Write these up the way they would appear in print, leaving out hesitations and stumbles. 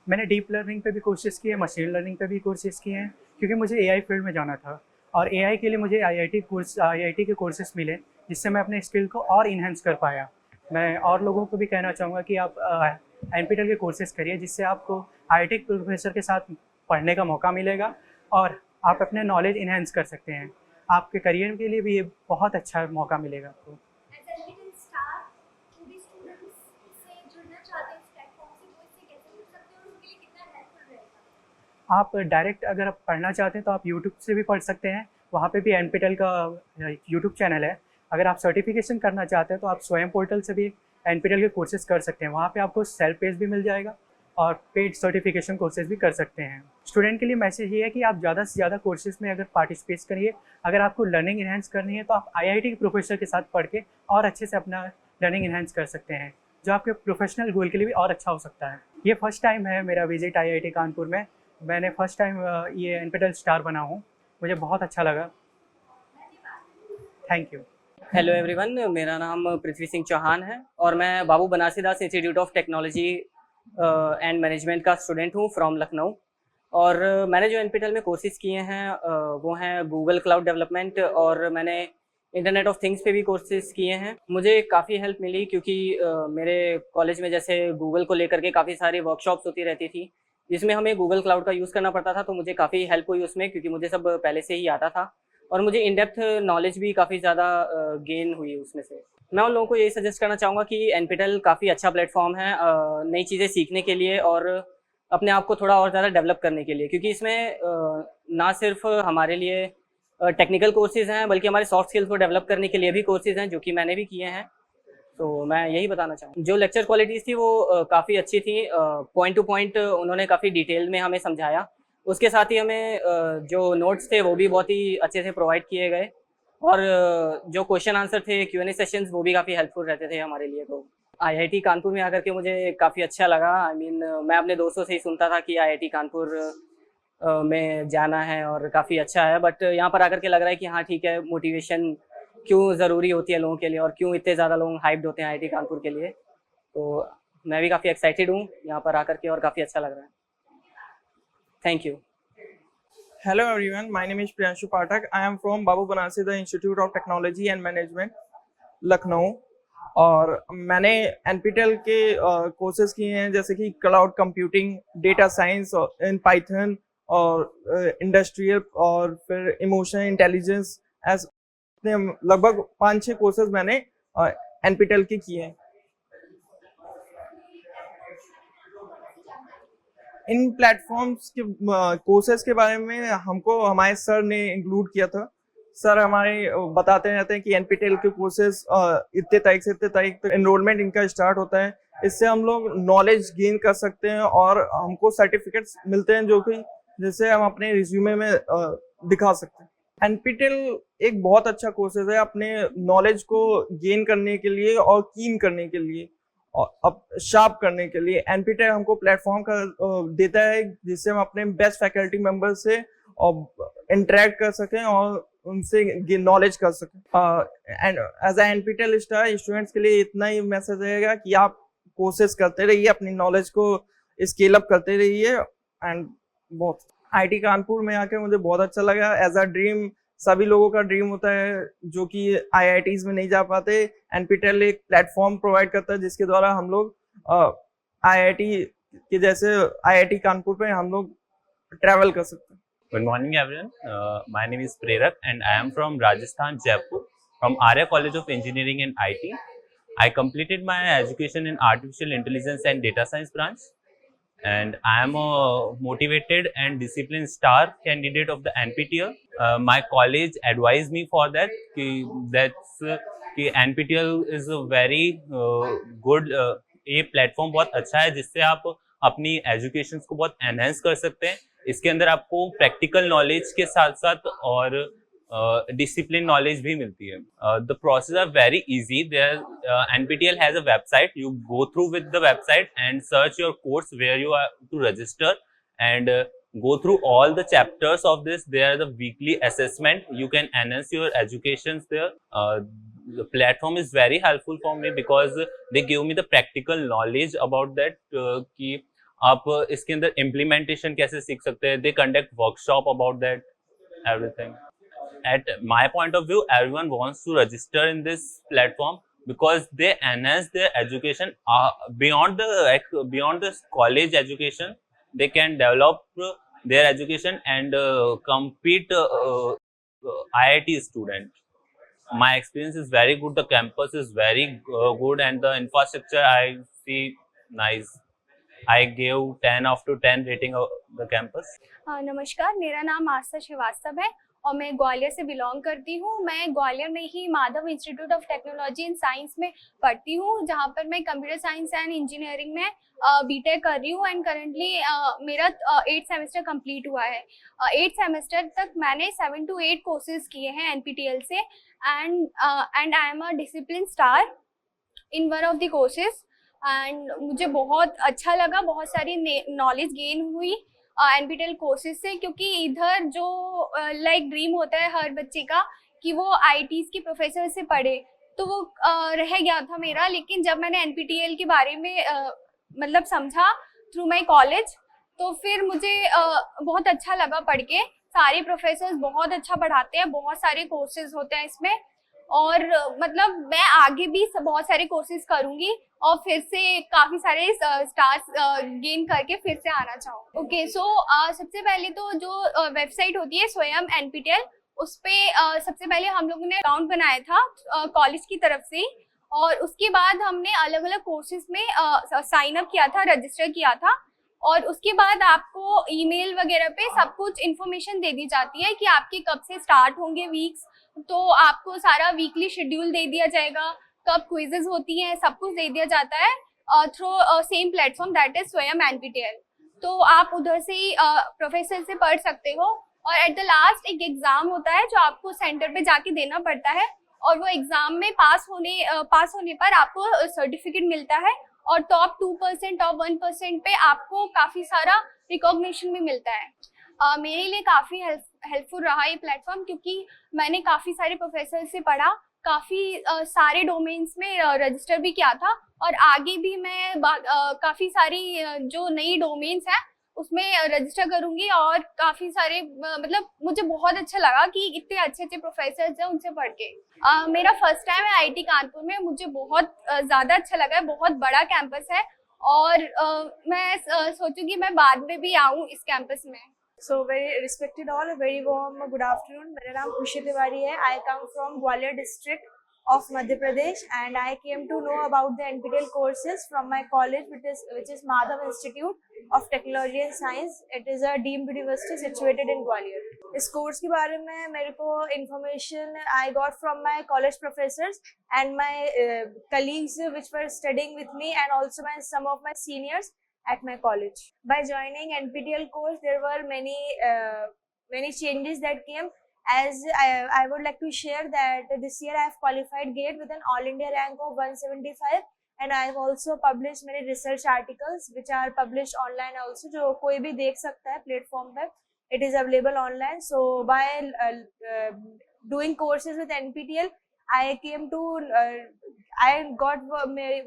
मैंने deep learning पे भी कोर्सेज़ किए, मशीन लर्निंग पे भी कोर्सेज़ किए हैं, क्योंकि मुझे एआई फील्ड में जाना था और एआई के लिए मुझे आईआईटी के कोर्सेज़ मिले, जिससे मैं अपने स्किल को और इन्हेंस कर पाया। मैं और लोगों को भी कहना चाहूँगा कि आप एनपीटीईएल के कोर्सेज़ करिए, जिससे आपको आईआईटी प्रोफेसर के साथ पढ़ने का मौका मिलेगा और आप अपने नॉलेज इन्हेंस कर सकते हैं। आपके करियर के लिए भी ये बहुत अच्छा मौका मिलेगा आपको। आप डायरेक्ट अगर आप पढ़ना चाहते हैं तो आप यूट्यूब से भी पढ़ सकते हैं, वहाँ पे भी एनपीटीईएल का यूट्यूब चैनल है। अगर आप सर्टिफिकेशन करना चाहते हैं तो आप स्वयं पोर्टल से भी एनपीटीईएल के कोर्सेज़ कर सकते हैं, वहाँ पे आपको सेल्फ पेज भी मिल जाएगा और पेड सर्टिफिकेशन कोर्सेज़ भी कर सकते हैं। स्टूडेंट के लिए मैसेज ये है कि आप ज़्यादा से ज़्यादा कोर्सेज़ में अगर पार्टिसिपेट करिए। अगर आपको लर्निंग इन्हेंस करनी है तो आप आईआईटी के प्रोफेसर के साथ पढ़ के और अच्छे से अपना लर्निंग इन्हेंस कर सकते हैं, जो आपके प्रोफेशनल गोल के लिए भी और अच्छा हो सकता है। ये फर्स्ट टाइम है मेरा विजिट आईआईटी कानपुर में। मैंने फर्स्ट टाइम ये एनपीटीईएल स्टार बना हूँ, मुझे बहुत अच्छा लगा। Thank you. हेलो एवरीवन, मेरा नाम पृथ्वी सिंह चौहान है और मैं Babu Banarsidas institute of technology and management का स्टूडेंट हूँ फ्रॉम लखनऊ। और मैंने जो एनपीटीईएल में कोर्सेज़ किए हैं वो हैं गूगल क्लाउड डेवलपमेंट, और मैंने इंटरनेट ऑफ थिंग्स पे भी कोर्सेज़ किए हैं। मुझे काफ़ी हेल्प मिली क्योंकि मेरे कॉलेज में जैसे गूगल को लेकर के काफ़ी सारी वर्कशॉप्स होती रहती थी, जिसमें हमें गूगल क्लाउड का यूज़ करना पड़ता था। तो मुझे काफ़ी हेल्प हुई उसमें, क्योंकि मुझे सब पहले से ही आता था और मुझे इन डेप्थ नॉलेज भी काफ़ी ज़्यादा गेन हुई उसमें से। मैं उन लोगों को यही सजेस्ट करना चाहूँगा कि एनपीटीईएल काफ़ी अच्छा प्लेटफॉर्म है नई चीज़ें सीखने के लिए और अपने आप को थोड़ा और ज़्यादा डेवलप करने के लिए, क्योंकि इसमें ना सिर्फ हमारे लिए टेक्निकल कोर्सेज़ हैं, बल्कि हमारे सॉफ्ट स्किल्स को डेवलप करने के लिए भी कोर्सेज़ हैं, जो कि मैंने भी किए हैं। तो मैं यही बताना चाहूँगा। जो लेक्चर क्वालिटीज़ थी वो काफ़ी अच्छी थी, पॉइंट टू पॉइंट उन्होंने काफ़ी डिटेल में हमें समझाया। उसके साथ ही हमें जो नोट्स थे वो भी बहुत ही अच्छे से प्रोवाइड किए गए, और जो क्वेश्चन आंसर थे, क्यूएनए सेशंस, वो भी काफ़ी हेल्पफुल रहते थे हमारे लिए। तो आईआईटी कानपुर में आकर के मुझे काफ़ी अच्छा लगा। मैं अपने दोस्तों से ही सुनता था कि आईआईटी कानपुर में जाना है और काफ़ी अच्छा है, बट यहाँ पर आकर के लग रहा है कि हाँ ठीक है, मोटिवेशन क्यों ज़रूरी होती है लोगों के लिए और क्यों इतने ज़्यादा लोग हाइप्ड होते हैं आईआईटी कानपुर के लिए। तो मैं भी काफ़ी एक्साइटेड हूँ यहाँ पर आकर के और काफ़ी अच्छा लग रहा है। Thank you. Hello everyone, my name is Priyanshu Pathak. I am from Babu Banarsi Institute of Technology and Management, Lucknow. और मैंने एनपीटीईएल के कोर्सेज किए हैं, जैसे कि cloud computing, data science in Python और इंडस्ट्रियल और फिर इमोशनल इंटेलिजेंस। लगभग 5-6 कोर्सेज मैंने एनपीटीईएल के किए हैं। इन प्लेटफॉर्म्स के कोर्सेज के बारे में हमको हमारे सर ने इंक्लूड किया था। सर हमारे बताते रहते हैं कि एनपीटीईएल के कोर्सेज इतने तारीख से इतने तारीख तक एनरोलमेंट इनका स्टार्ट होता है। इससे हम लोग नॉलेज गेन कर सकते हैं और हमको सर्टिफिकेट्स मिलते हैं, जो कि जिससे हम अपने रिज्यूमे में दिखा सकते हैं। एनपीटीईएल एक बहुत अच्छा कोर्सेज है अपने नॉलेज को गेन करने के लिए और कीन करने के लिए और अब शार्प करने के लिए। एनपीटीईएल हमको प्लेटफॉर्म का देता है, जिससे हम अपने बेस्ट फैकल्टी मेंबर से और इंटरेक्ट कर सकें और उनसे नॉलेज कर सकें। And as a NPTEL star students के लिए इतना ही मैसेज रहेगा कि आप कोर्सेज करते रहिए, अपनी नॉलेज को स्केल अप करते रहिए। एंड बहुत आईआईटी कानपुर में आकर मुझे बहुत अच्छा लगा। एज अ ड्रीम, सभी लोगों का ड्रीम होता है जो कि आईआईटीज में नहीं जा पाते। एनपीटीईएल एक प्लेटफॉर्म प्रोवाइड करता है जिसके द्वारा हम लोग आईआईटी के जैसे आईआईटी कानपुर पे हम लोग ट्रैवल कर सकते हैं। Good morning, everyone. My name is Prerak, and I am from Rajasthan, Jaipur, from Arya College of Engineering and IT. I completed my education in Artificial Intelligence and Data Science branch, and I am a motivated and disciplined star candidate of the NPTEL. My college advised me for that. कि NPTEL is a very good a platform, बहुत अच्छा है जिससे आप अपनी education को बहुत enhance कर सकते हैं। इसके अंदर आपको प्रैक्टिकल नॉलेज के साथ साथ और डिसिप्लिन नॉलेज भी मिलती है। The process are very easy. NPTEL has a website, you go through with the website and search your course where you are to register and go through all the chapters of this. There are the weekly assessment, you can enhance your educations there. The platform is very helpful for me because they give me the practical knowledge about that कि आप इसके अंदर implementation कैसे सीख सकते हैं. They conduct workshop about that everything. At my point of view, everyone wants to register in this platform because they enhance their education beyond the college education. They can develop their education and compete IIT student. My experience is very good. The campus is very good and the infrastructure I see nice. I gave 10 out of 10 rating of the campus. नमस्कार, मेरा नाम आस्था श्रीवास्तव है और मैं ग्वालियर से belong करती हूँ। मैं ग्वालियर में ही Madhav institute of technology and science में पढ़ती हूँ, जहाँ पर मैं कंप्यूटर साइंस एंड इंजीनियरिंग में बीटेक कर रही हूँ एंड करंटली मेरा 8th सेमेस्टर कंप्लीट हुआ है। 8th सेमेस्टर तक मैंने 7 to 8 कोर्सेज किए हैं NPTEL से and I am a discipline star in one of the courses and मुझे बहुत अच्छा लगा, बहुत सारी नॉलेज गेन हुई NPTEL कोर्सेज से, क्योंकि इधर जो लाइक ड्रीम होता है हर बच्चे का कि वो IITs के प्रोफेसर से पढ़े, तो वो रह गया था मेरा। लेकिन जब मैंने NPTEL के बारे में मतलब समझा थ्रू माय कॉलेज, तो फिर मुझे बहुत अच्छा लगा पढ़ के। सारे प्रोफेसर्स बहुत अच्छा पढ़ाते हैं, बहुत सारे कोर्सेज होते हैं इसमें और मतलब मैं आगे भी बहुत सारे कोर्सेज करूंगी और फिर से काफ़ी सारे स्टार्स गेन करके फिर से आना चाहूँ। ओके, सो सबसे पहले तो जो वेबसाइट होती है स्वयं NPTEL, उस पर सबसे पहले हम लोगों ने अकाउंट बनाया था कॉलेज की तरफ से और उसके बाद हमने अलग अलग कोर्सेज में साइन अप किया था, रजिस्टर किया था और उसके बाद आपको ईमेल वगैरह पे सब कुछ इन्फॉर्मेशन दे दी जाती है कि आपके कब से स्टार्ट होंगे वीक्स, तो आपको सारा वीकली शेड्यूल दे दिया जाएगा, कब क्विजेज होती हैं, सब कुछ दे दिया जाता है through same platform that is स्वयं NPTEL। तो आप उधर से ही प्रोफेसर से पढ़ सकते हो और एट द लास्ट एक एग्जाम होता है जो आपको सेंटर पे जाके देना पड़ता है और वो एग्जाम में पास होने पर आपको सर्टिफिकेट मिलता है और टॉप 2%, टॉप 1% पे आपको काफ़ी सारा रिकॉग्निशन भी मिलता है। मेरे लिए काफ़ी हेल्पफुल रहा ये प्लेटफॉर्म, क्योंकि मैंने काफ़ी सारे प्रोफेसर से पढ़ा, काफ़ी सारे डोमेन्स में रजिस्टर भी किया था और आगे भी मैं काफ़ी सारी जो नई डोमेन्स हैं उसमें रजिस्टर करूंगी और काफ़ी सारे मतलब मुझे बहुत अच्छा लगा कि इतने अच्छे अच्छे प्रोफेसर्स हैं उनसे पढ़ के। मेरा फर्स्ट टाइम है IIT कानपुर में, मुझे बहुत ज़्यादा अच्छा लगा है, बहुत बड़ा कैंपस है और मैं सोचूंगी मैं बाद में भी आऊँ इस कैंपस में। So very respected all, a very warm good afternoon. मेरा नाम खुशी तिवारी है। I come from Gwalior district of Madhya Pradesh and I came to know about the NPTEL courses from my college, which is Madhav Institute of Technology and Science. It is a deemed university situated in Gwalior. इस course के बारे में मेरे को information I got from my college professors and my colleagues which were studying with me and also some of my seniors at my college. By joining NPTEL course, there were many changes that came. As I would like to share that this year I have qualified GATE with an All India rank of 175 and I have also published many research articles which are published online also, जो कोई भी देख सकता है platform पे. It is available online. So by doing courses with NPTEL, I came to I got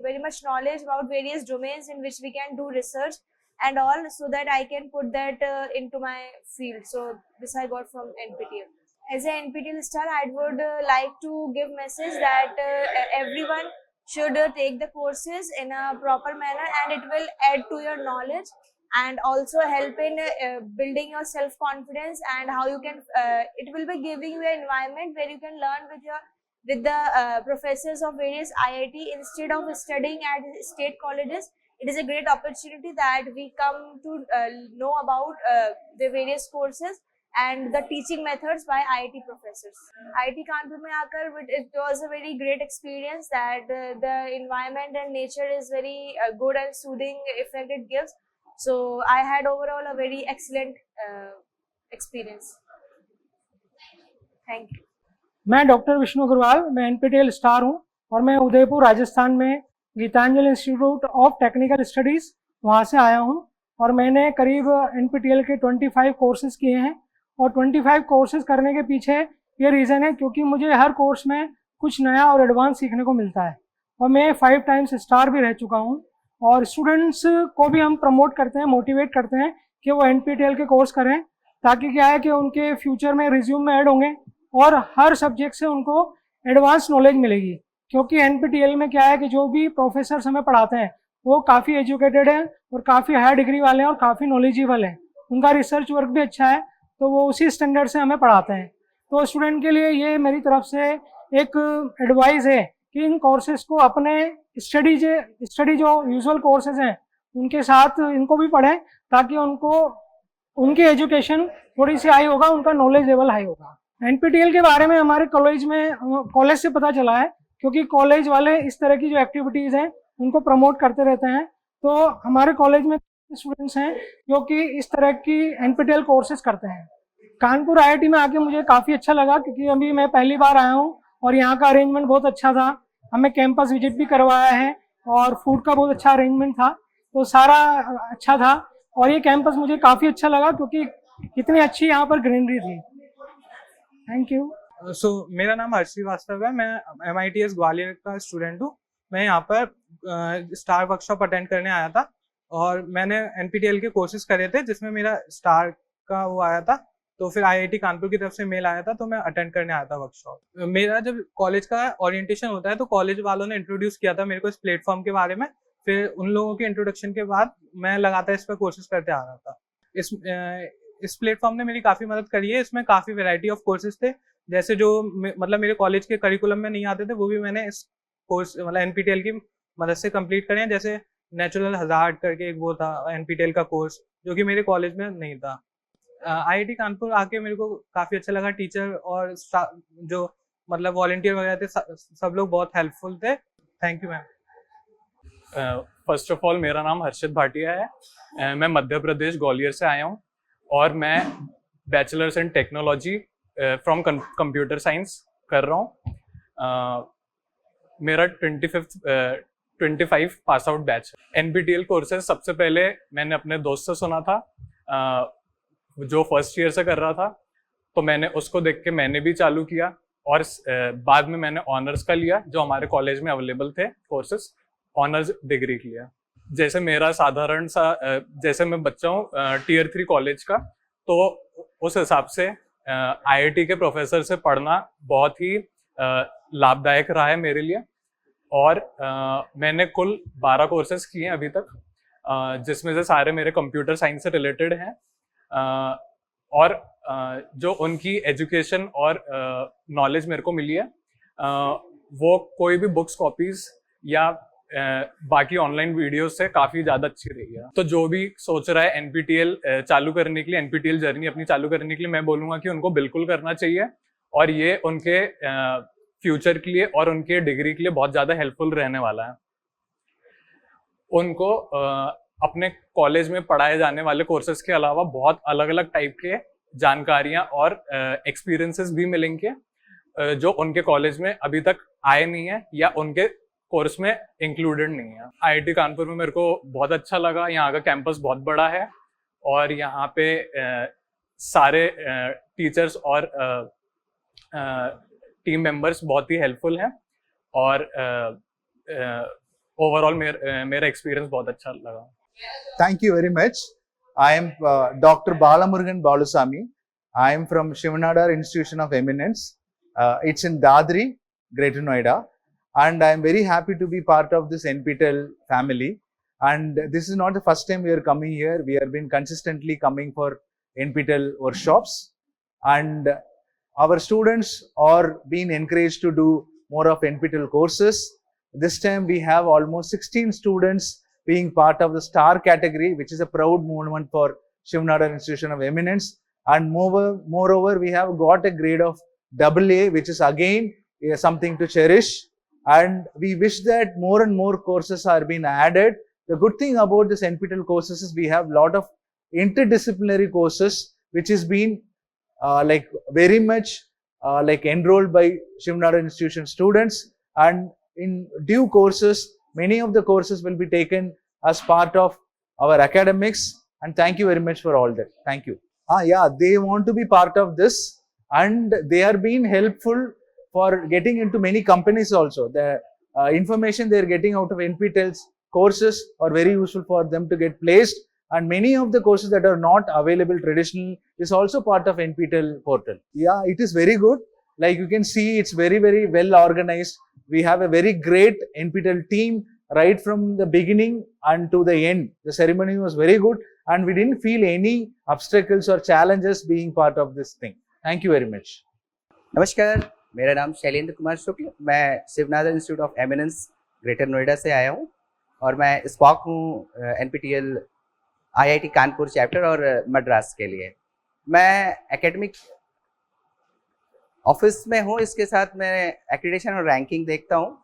very much knowledge about various domains in which we can do research and all, so that I can put that into my field. So this I got from NPTEL. As an NPTEL star, I would like to give message that everyone should take the courses in a proper manner and it will add to your knowledge and also help in building your self-confidence and how you can it will be giving you an environment where you can learn with the professors of various IIT instead of studying at state colleges. It is a great opportunity that we come to know about the various courses and the teaching methods by IIT professors. IIT Kanpur mein aakar, it was a very great experience that the environment and nature is very good and soothing effect it gives. So I had overall a very excellent experience. Thank you. मैं doctor Vishnu Agrawal, मैं NPTEL star हूं और मैं उदयपुर राजस्थान में Geetanjali Institute of Technical Studies वहां से आया हूं और मैंने करीब NPTEL के 25 कोर्सेज किए हैं और 25 कोर्सेज करने के पीछे ये रीज़न है क्योंकि मुझे हर कोर्स में कुछ नया और एडवांस सीखने को मिलता है और मैं 5 टाइम्स स्टार भी रह चुका हूं और स्टूडेंट्स को भी हम प्रमोट करते हैं, मोटिवेट करते हैं कि वो NPTEL के कोर्स करें, ताकि क्या है कि उनके फ्यूचर में रिज्यूम में ऐड होंगे और हर सब्जेक्ट से उनको एडवांस नॉलेज मिलेगी। क्योंकि NPTEL में क्या है कि जो भी प्रोफेसर्स हमें पढ़ाते हैं वो काफ़ी एजुकेटेड हैं और काफ़ी हाई डिग्री वाले हैं और काफ़ी नॉलेजेबल हैं, उनका रिसर्च वर्क भी अच्छा है, तो वो उसी स्टैंडर्ड से हमें पढ़ाते हैं। तो स्टूडेंट के लिए ये मेरी तरफ से एक एडवाइस है कि इन कोर्सेज़ को अपने स्टडी जो यूजुअल कोर्सेज हैं उनके साथ इनको भी पढ़ें, ताकि उनको उनकी एजुकेशन थोड़ी सी हाई होगा, उनका नॉलेज लेवल हाई होगा। NPTEL के बारे में हमारे कॉलेज से पता चला है, क्योंकि कॉलेज वाले इस तरह की जो एक्टिविटीज़ हैं उनको प्रमोट करते रहते हैं। तो हमारे कॉलेज में स्टूडेंट्स हैं जो कि इस तरह की NPTEL कोर्सेज करते हैं। कानपुर IIT में आके मुझे काफ़ी अच्छा लगा, क्योंकि अभी मैं पहली बार आया हूँ और यहाँ का अरेंजमेंट बहुत अच्छा था। हमें कैंपस विजिट भी करवाया है और फूड का बहुत अच्छा अरेंजमेंट था, तो सारा अच्छा था। और ये कैंपस मुझे काफ़ी अच्छा लगा क्योंकि इतनी अच्छी यहाँ पर ग्रीनरी थी। Thank you. मेरा नाम हर्ष श्रीवास्तव है, मैं MITS ग्वालियर का स्टूडेंट हूँ। मैं यहाँ पर स्टार वर्कशॉप अटेंड करने आया था और मैंने NPTEL के कोर्सेज करे थे जिसमें मेरा स्टार का वो आया था, तो फिर IIT कानपुर की तरफ से मेल आया था, तो मैं अटेंड करने आया था वर्कशॉप। मेरा जब कॉलेज का ओरिएंटेशन होता है तो कॉलेज वालों ने इंट्रोड्यूस किया था मेरे को इस प्लेटफॉर्म के बारे में। फिर उन लोगों के इंट्रोडक्शन के बाद मैं लगातार इस पर कोर्सेज करते आ रहा था। इस प्लेटफॉर्म ने मेरी काफ़ी मदद करी है। इसमें काफ़ी वैरायटी ऑफ कोर्सेज थे, जैसे जो मतलब मेरे कॉलेज के करिकुलम में नहीं आते थे, वो भी मैंने इस कोर्स मतलब NPTEL की मदद से कंप्लीट करे हैं। जैसे नेचुरल हजार्ड करके एक वो था NPTEL का कोर्स, जो कि मेरे कॉलेज में नहीं था। IIT कानपुर आके मेरे को काफ़ी अच्छा लगा। टीचर और जो मतलब वॉलंटियर वगैरह थे, सब लोग बहुत हेल्पफुल थे। Thank you ma'am. First of all मेरा नाम हर्षित भाटिया है। मैं मध्य प्रदेश ग्वालियर से आया हूँ और मैं bachelors in technology from computer science कर रहा हूँ। मेरा 25 पास आउट बैच है। NPTEL कोर्सेज सबसे पहले मैंने अपने दोस्त से सुना था, जो फर्स्ट ईयर से कर रहा था, तो मैंने उसको देख के मैंने भी चालू किया और बाद में मैंने ऑनर्स का लिया, जो हमारे कॉलेज में अवेलेबल थे कोर्सेज, ऑनर्स डिग्री किया। जैसे मेरा साधारण सा जैसे मैं बच्चा हूँ Tier 3 कॉलेज का, तो उस हिसाब से IIT के प्रोफेसर से पढ़ना बहुत ही लाभदायक रहा है मेरे लिए। और मैंने कुल 12 कोर्सेज किए हैं अभी तक, जिसमें से सारे मेरे कंप्यूटर साइंस से रिलेटेड हैं। और जो उनकी एजुकेशन और नॉलेज मेरे को मिली है, वो कोई भी बुक्स कॉपीज या बाकी ऑनलाइन वीडियोस से काफ़ी ज़्यादा अच्छी रही है। तो जो भी सोच रहा है NPTEL चालू करने के लिए, NPTEL जर्नी अपनी चालू करने के लिए, मैं बोलूँगा कि उनको बिल्कुल करना चाहिए, और ये उनके फ्यूचर के लिए और उनके डिग्री के लिए बहुत ज़्यादा हेल्पफुल रहने वाला है। उनको अपने कॉलेज में पढ़ाए जाने वाले कोर्सेज के अलावा बहुत अलग अलग टाइप के जानकारियाँ और एक्सपीरियंसेस भी मिलेंगे, जो उनके कॉलेज में अभी तक आए नहीं है या उनके कोर्स में इंक्लूडेड नहीं है। IIT कानपुर में मेरे को बहुत अच्छा लगा। यहाँ का कैंपस बहुत बड़ा है और यहाँ पे सारे टीचर्स और टीम मेंबर्स बहुत ही हेल्पफुल हैं, और ओवरऑल मेरा एक्सपीरियंस बहुत अच्छा लगा। Thank you very much. I am Dr. Balamurugan Balusamy. I am from Shivanadar Institution of Eminence. It's in Dadri, Greater Noida. And I am very happy to be part of this NPTEL family. And this is not the first time we are coming here. We have been consistently coming for NPTEL workshops. And our students are being encouraged to do more of NPTEL courses. This time we have almost 16 students being part of the star category, which is a proud moment for Shivanadar Institution of Eminence. And moreover, we have got a grade of AA, which is again something to cherish. And we wish that more and more courses are being added. The good thing about this NPTEL courses is we have a lot of interdisciplinary courses, which is being like very much like enrolled by Shivanadar Institution students. And in due courses, many of the courses will be taken as part of our academics. And thank you very much for all that. Thank you. Yeah, they want to be part of this, and they are being helpful for getting into many companies also. The information they are getting out of NPTELs courses are very useful for them to get placed, and many of the courses that are not available traditionally is also part of NPTEL portal. Yeah, it is very good. Like you can see, it's very, very well organized. We have a very great NPTEL team right from the beginning and to the end. The ceremony was very good, and we didn't feel any obstacles or challenges being part of this thing. Thank you very much. नमस्कार, मेरा नाम शैलेंद्र कुमार शुक्ल, मैं Shivnath institute of eminence greater Noida से आया हूँ और मैं spoke हूँ एनपीटीएल आईआईटी कानपुर चैप्टर और मद्रास के लिए। मैं एकेडमिक ऑफिस में हूँ, इसके साथ मैं एक्रेडिटेशन और रैंकिंग देखता हूँ।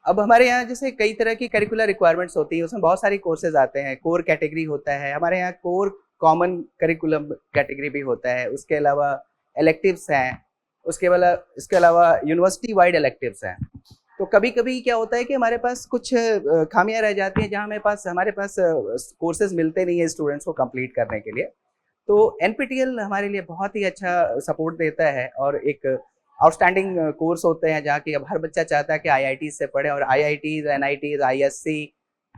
अब हमारे यहाँ जैसे कई तरह की करिकुलर रिक्वायरमेंट्स होती है, उसमें बहुत सारी कोर्सेज आते हैं। कोर कैटेगरी होता है हमारे यहाँ, कोर कॉमन करिकुलम कैटेगरी भी होता है, उसके अलावा इलेक्टिव्स हैं, इसके अलावा यूनिवर्सिटी वाइड इलेक्टिव्स हैं। तो कभी कभी क्या होता है कि हमारे पास कुछ खामियां रह जाती हैं जहाँ हमारे पास कोर्सेज मिलते नहीं है स्टूडेंट्स को कंप्लीट करने के लिए। तो एनपीटीएल हमारे लिए बहुत ही अच्छा सपोर्ट देता है और एक आउटस्टैंडिंग कोर्स होते हैं जहाँ की अब हर बच्चा चाहता है कि आईआईटी से पढ़े, और आईआईटीज, एनआईटीज, आईएससी,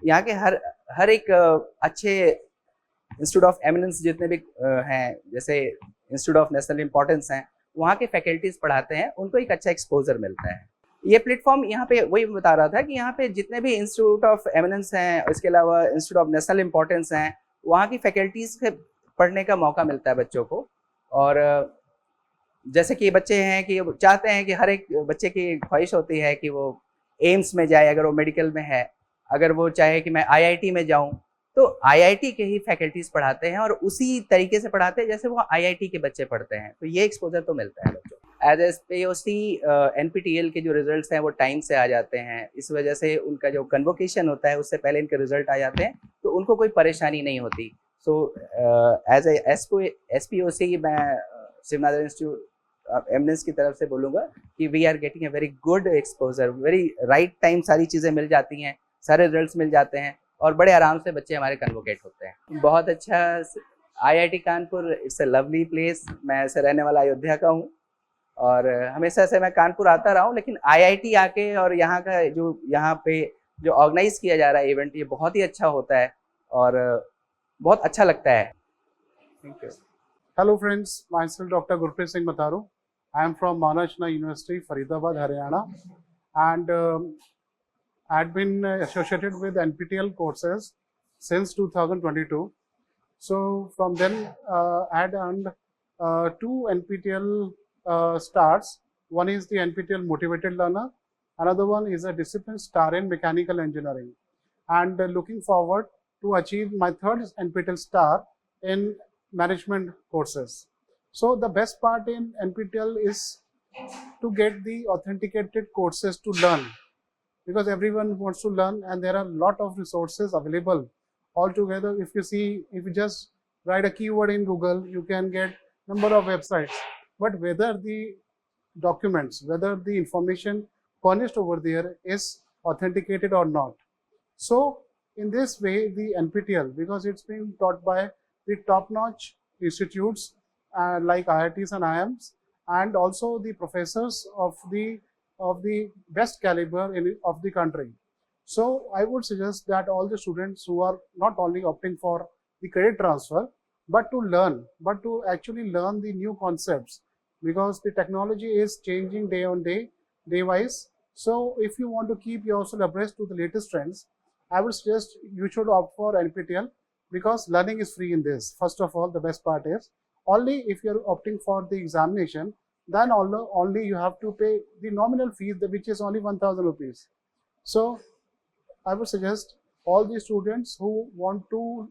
यहाँ के हर एक अच्छे इंस्टीट्यूट ऑफ एमिनेंस जितने भी हैं, जैसे इंस्टीट्यूट ऑफ नेशनल इंपॉर्टेंस हैं, वहाँ के फैकल्टीज पढ़ाते हैं, उनको एक अच्छा एक्सपोजर मिलता है। ये प्लेटफॉर्म यहाँ पे वही बता रहा था कि यहाँ पे जितने भी इंस्टीट्यूट ऑफ एमिनेंस हैं, इसके अलावा इंस्टीट्यूट ऑफ नेशनल इंपॉर्टेंस हैं, वहाँ की फैकल्टीज से पढ़ने का मौका मिलता है बच्चों को। और जैसे कि बच्चे हैं कि चाहते हैं कि हर एक बच्चे की ख्वाहिश होती है कि वो एम्स में जाए, अगर वो मेडिकल में है, अगर वो चाहे कि मैं आईआईटी में जाऊँ, तो आईआईटी के ही फैकल्टीज पढ़ाते हैं और उसी तरीके से पढ़ाते हैं जैसे वो आईआईटी के बच्चे पढ़ते हैं। तो ये एक्सपोजर तो मिलता है बच्चों को। एज एस पीओसी एनपीटीएल के जो रिजल्ट्स हैं वो टाइम से आ जाते हैं, इस वजह से उनका जो कन्वोकेशन होता है उससे पहले इनके रिजल्ट आ जाते हैं, तो उनको कोई परेशानी नहीं होती। So as S P O C मैं शिवनाथ इंस्टीट्यूट एमिनेंस की तरफ से बोलूँगा कि we are getting a very good exposure, very right time सारी चीज़ें मिल जाती हैं, सारे रिजल्ट्स मिल जाते हैं और बड़े आराम से बच्चे हमारे कन्वोकेट होते हैं। बहुत अच्छा IIT Kanpur, it's a lovely place. मैं ऐसे रहने वाला अयोध्या का हूँ और हमेशा से मैं कानपुर आता रहा हूँ, लेकिन आईआईटी आके और यहाँ पे जो ऑर्गेनाइज किया जा रहा है इवेंट, ये बहुत ही अच्छा होता है और बहुत अच्छा लगता है। Thank you. Hello friends, myself Dr. Gurpreet Singh Matharu. I am from Maharashtra University, Faridabad, Haryana, and I had been associated with NPTEL courses since 2022. So from then I had earned 2 NPTEL stars. One is the NPTEL Motivated Learner, another one is a Discipline Star in Mechanical Engineering, and looking forward to achieve my 3rd NPTEL star in management courses. So the best part in NPTEL is to get the authenticated courses to learn, because everyone wants to learn and there are a lot of resources available altogether. If you just write a keyword in Google, you can get number of websites, but whether the documents, whether the information furnished over there is authenticated or not. So in this way, the NPTEL, because it's being taught by the top-notch institutes like IITs and IIMs, and also the professors of the best caliber of the country. So I would suggest that all the students who are not only opting for the credit transfer, but to actually learn the new concepts, because the technology is changing day on day, day-wise. So if you want to keep yourself abreast to the latest trends, I would suggest you should opt for NPTEL, because learning is free in this. First of all, the best part is only if you're opting for the examination, then only you have to pay the nominal fees, which is only 1,000 rupees. So I would suggest all the students who want to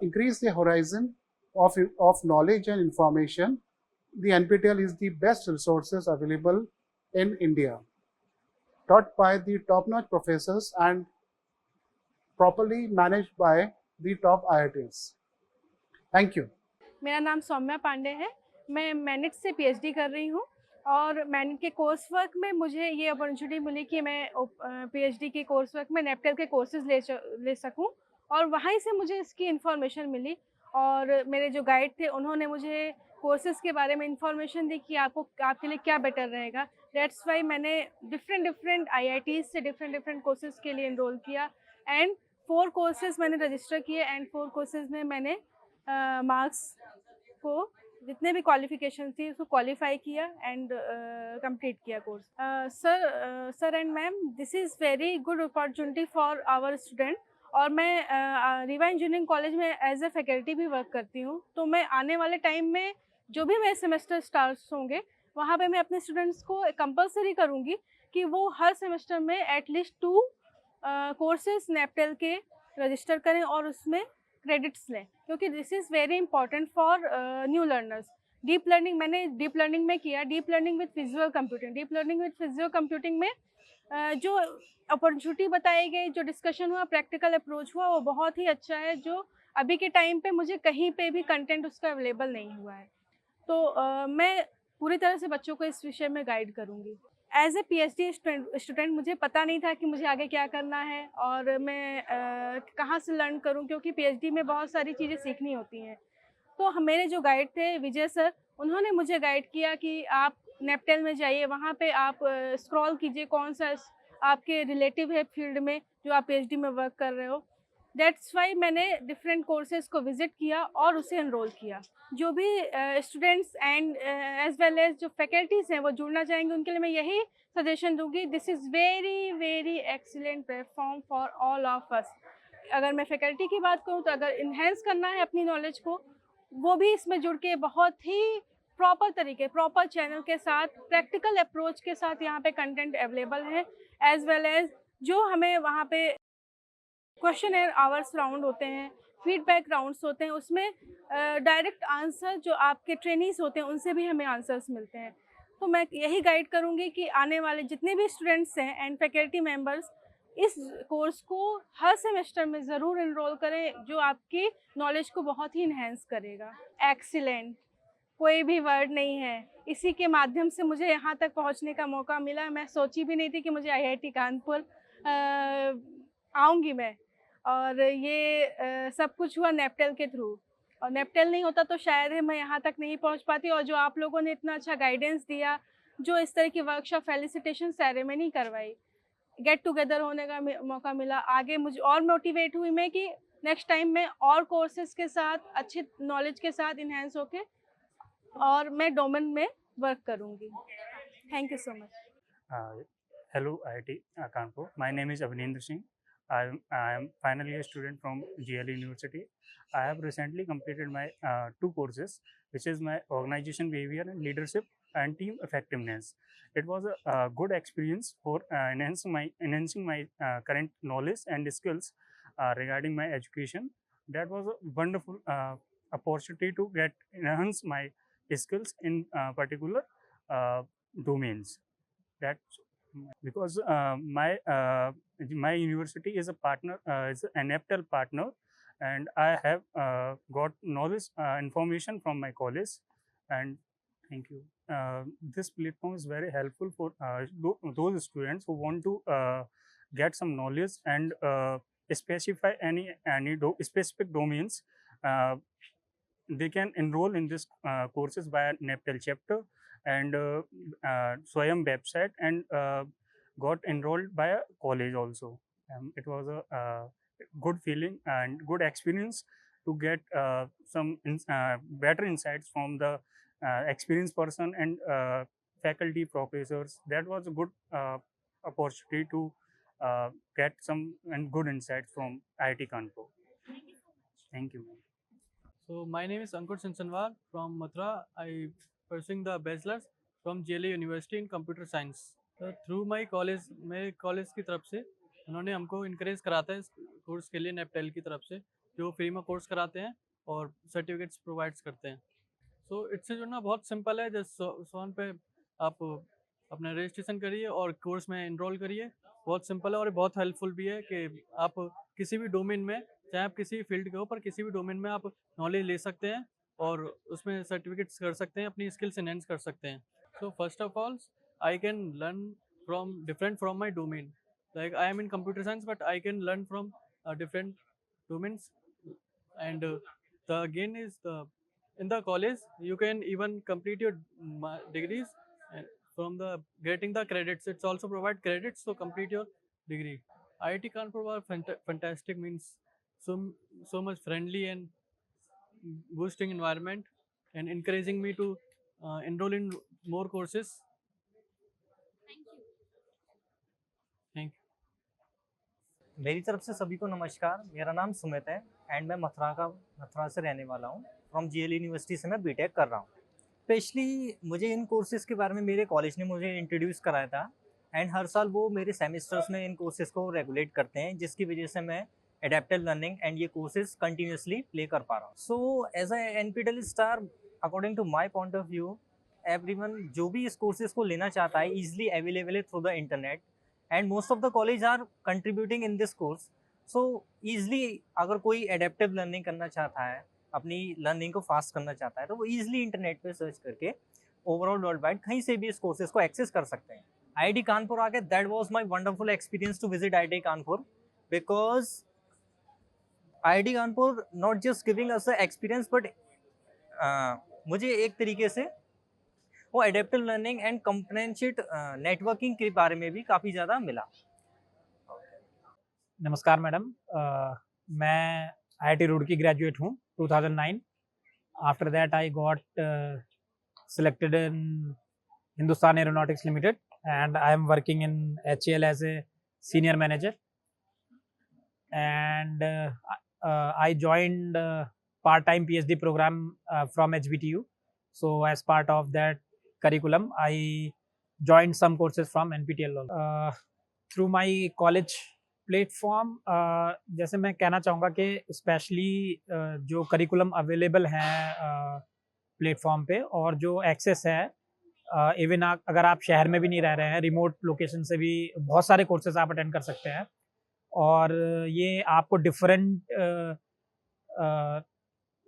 increase their horizon of knowledge and information, the NPTEL is the best resources available in India, taught by the top-notch professors and properly managed by the top IITs. Thank you. मेरा नाम सौम्या पांडे है। मैं MANET से PhD कर रही हूँ और MANET के कोर्स वर्क में मुझे ये अपॉर्चुनिटी मिली कि मैं पीएचडी के कोर्स वर्क में नेपटेल के कोर्सेज ले सकूँ, और वहीं से मुझे इसकी इन्फॉर्मेशन मिली और मेरे जो गाइड थे उन्होंने मुझे कोर्सेज़ के बारे में इन्फॉर्मेशन दी कि आपके लिए क्या बेटर रहेगा। दैट्स वाई मैंने डिफरेंट आईआईटीज़ से डिफरेंट कोर्सेज़ के लिए इनरोल किया। एंड 4 कोर्सेज मैंने रजिस्टर किए एंड 4 कोर्सेज में मैंने मार्क्स को जितने भी क्वालिफिकेशन थी उसको क्वालिफाई किया एंड कंप्लीट किया course. Sir and ma'am, this is very good opportunity for our student. और मैं रीवा इंजीनियरिंग कॉलेज में एज ए फैकल्टी भी वर्क करती हूँ, तो मैं आने वाले टाइम में जो भी मेरे सेमेस्टर स्टार्ट होंगे वहाँ पे मैं अपने स्टूडेंट्स को कंपलसरी करूँगी कि वो हर सेमेस्टर में एटलीस्ट 2 कोर्सेज नेपटेल के रजिस्टर करें और उसमें क्रेडिट्स लें, क्योंकि this is very important for new learners. Deep learning मैंने डीप लर्निंग में किया, deep learning with visual computing. Deep learning with visual computing में जो अपॉर्चुनिटी बताई गई, जो डिस्कशन हुआ, प्रैक्टिकल अप्रोच हुआ, वो बहुत ही अच्छा है, जो अभी के टाइम पे मुझे कहीं पे भी कंटेंट उसका अवेलेबल नहीं हुआ है। तो मैं पूरी तरह से बच्चों को इस विषय में गाइड करूँगी। एज ए PhD स्टूडेंट मुझे पता नहीं था कि मुझे आगे क्या करना है और मैं कहाँ से लर्न करूँ, क्योंकि PhD में बहुत सारी चीज़ें सीखनी होती हैं। तो मेरे जो गाइड थे विजय सर, उन्होंने मुझे गाइड किया कि आप नेपटेल में जाइए, वहाँ पे आप स्क्रॉल कीजिए कौन सा आपके रिलेटिव है फील्ड में जो आप PhD में वर्क कर रहे हो। दैट्स वाई मैंने डिफरेंट कोर्सेज़ को विज़िट किया और उसे एनरोल किया। जो भी students and as well as जो फैकल्टीज़ हैं वो जुड़ना चाहेंगे, उनके लिए मैं यही सजेशन दूंगी, this is very very excellent platform for all of us. अगर मैं फैकल्टी की बात करूँ तो अगर इन्हेंस करना है अपनी नॉलेज को, वो भी इसमें जुड़ के बहुत ही प्रॉपर तरीके, प्रॉपर चैनल के साथ, प्रैक्टिकल अप्रोच के साथ यहाँ पे कंटेंट अवेलेबल है, एज वेल एज जो हमें वहाँ पे क्वेश्चन एंड आवर्स राउंड होते हैं, फीडबैक राउंड्स होते हैं, उसमें डायरेक्ट आंसर जो आपके ट्रेनीज होते हैं उनसे भी हमें आंसर्स मिलते हैं। तो मैं यही गाइड करूँगी कि आने वाले जितने भी स्टूडेंट्स हैं एंड फैकल्टी मेंबर्स इस कोर्स को हर सेमेस्टर में ज़रूर इनरोल करें, जो आपकी नॉलेज को बहुत ही इन्हेंस करेगा। एक्सीलेंट कोई भी वर्ड नहीं है, इसी के माध्यम से मुझे यहाँ तक पहुँचने का मौका मिला। मैं सोची भी नहीं थी कि मुझे IIT कानपुर आऊँगी मैं, और ये सब कुछ हुआ नेपटेल के थ्रू, और नेपटेल नहीं होता तो शायद मैं यहाँ तक नहीं पहुँच पाती। और जो आप लोगों ने इतना अच्छा गाइडेंस दिया, जो इस तरह की वर्कशॉप फेलिसिटेशन सेरेमनी करवाई, गेट टुगेदर होने का मौका मिला, आगे मुझे और मोटिवेट हुई मैं कि नेक्स्ट टाइम मैं और कोर्सेज के साथ अच्छी नॉलेज के साथ इन्हेंस होके और मैं डोमेन में वर्क करूँगी। Thank you so much. Hello IIT Kanpur. My name is Abhinendra Singh. I am final year student from GLE University. I have recently completed my 2 courses, which is my organization behavior and leadership and team effectiveness. It was a good experience for enhancing my current knowledge and skills regarding my education. That was a wonderful opportunity to enhance my skills in particular domains. That's because my university is a partner, is an NPTEL partner, and I have got knowledge information from my college. And thank you. This platform is very helpful for those students who want to get some knowledge and specify any specific domains. They can enroll in this courses via NPTEL chapter and Swayam website, and got enrolled by a college also. It was a good feeling and good experience to get some better insights from the experienced person and faculty professors. That was a good opportunity to get some and good insights from IIT Kanpur. Thank you. So my name is Ankur Sinsanwar from Mathura. I pursuing the bachelor's from GLE University in Computer Science. Through my college, मेरे college की तरफ से उन्होंने हमको encourage कराता है इस course के लिए, नेपटेल की तरफ से जो फ्री में कोर्स कराते हैं और सर्टिफिकेट्स प्रोवाइड्स करते हैं। सो इससे जुड़ना बहुत सिंपल है। जैसे सोन पे आप अपना रजिस्ट्रेशन करिए और कोर्स में इनरोल करिए। बहुत सिंपल है और बहुत हेल्पफुल भी है कि आप किसी भी डोमेन में, चाहे आप किसी भी फील्ड के हो, पर किसी भी डोमेन में आप नॉलेज ले सकते हैं और उसमें सर्टिफिकेट्स कर सकते हैं, अपनी स्किल्स एनहेंस कर सकते हैं। So first of all I can learn from different from my domain. Like I am in computer science, but I can learn from different domains. And the again is in the college you can even complete your degrees, and from the getting the credits. It's also provide credits to complete your degree. IIT Kanpur was fantastic, means so much friendly and boosting environment and encouraging me to enroll in more courses. Thank you. मेरी तरफ से सभी को नमस्कार। मेरा नाम सुमित है and मैं मथुरा से रहने वाला हूँ। फ्रॉम GL यूनिवर्सिटी से मैं बीटेक कर रहा हूँ। स्पेशली मुझे इन कोर्सेज़ के बारे में मेरे कॉलेज ने मुझे इंट्रोड्यूस कराया था एंड हर साल वो मेरे सेमेस्टर्स में इन कोर्सेज़ को रेगुलेट करते हैं, जिसकी वजह से मैं एडेप्टिव लर्निंग एंड ये कोर्सेज़ कंटिन्यूसली प्ले कर पा रहा हूँ। So as a NPTEL star, according to my point of view, everyone जो भी इस कोर्सेज़ को लेना चाहता है ईजिली अवेलेबल है through the internet and most of the college are contributing in this course. So easily अगर कोई एडेप्टिव लर्निंग करना चाहता है, अपनी लर्निंग को फास्ट करना चाहता है, तो वो ईजिली इंटरनेट पे सर्च करके ओवरऑल वर्ल्ड वाइड कहीं से भी इस कोर्सेज को एक्सेस कर सकते हैं। IIT कानपुर आके that was my wonderful experience to visit IIT Kanpur, because IIT Kanpur not just giving us the experience but मुझे एक तरीके से वो adaptive learning and comprehensive networking के बारे में भी काफ़ी ज़्यादा मिला। नमस्कार मैडम, मैं IIT रुड़की ग्रेजुएट हूँ 2009। After that I got selected in Hindustan Aeronautics Limited and I am working in HAL as a senior manager, and I joined part-time PhD program from HBTU. So as part of that curriculum I joined some courses from NPTEL through my college platform. जैसे मैं कहना चाहूँगा कि specially जो curriculum available हैं platform पे और जो एक्सेस है, इवन अगर आप शहर में भी नहीं रह रहे हैं, रिमोट लोकेशन से भी बहुत सारे कोर्सेज आप अटेंड कर सकते हैं और ये आपको डिफरेंट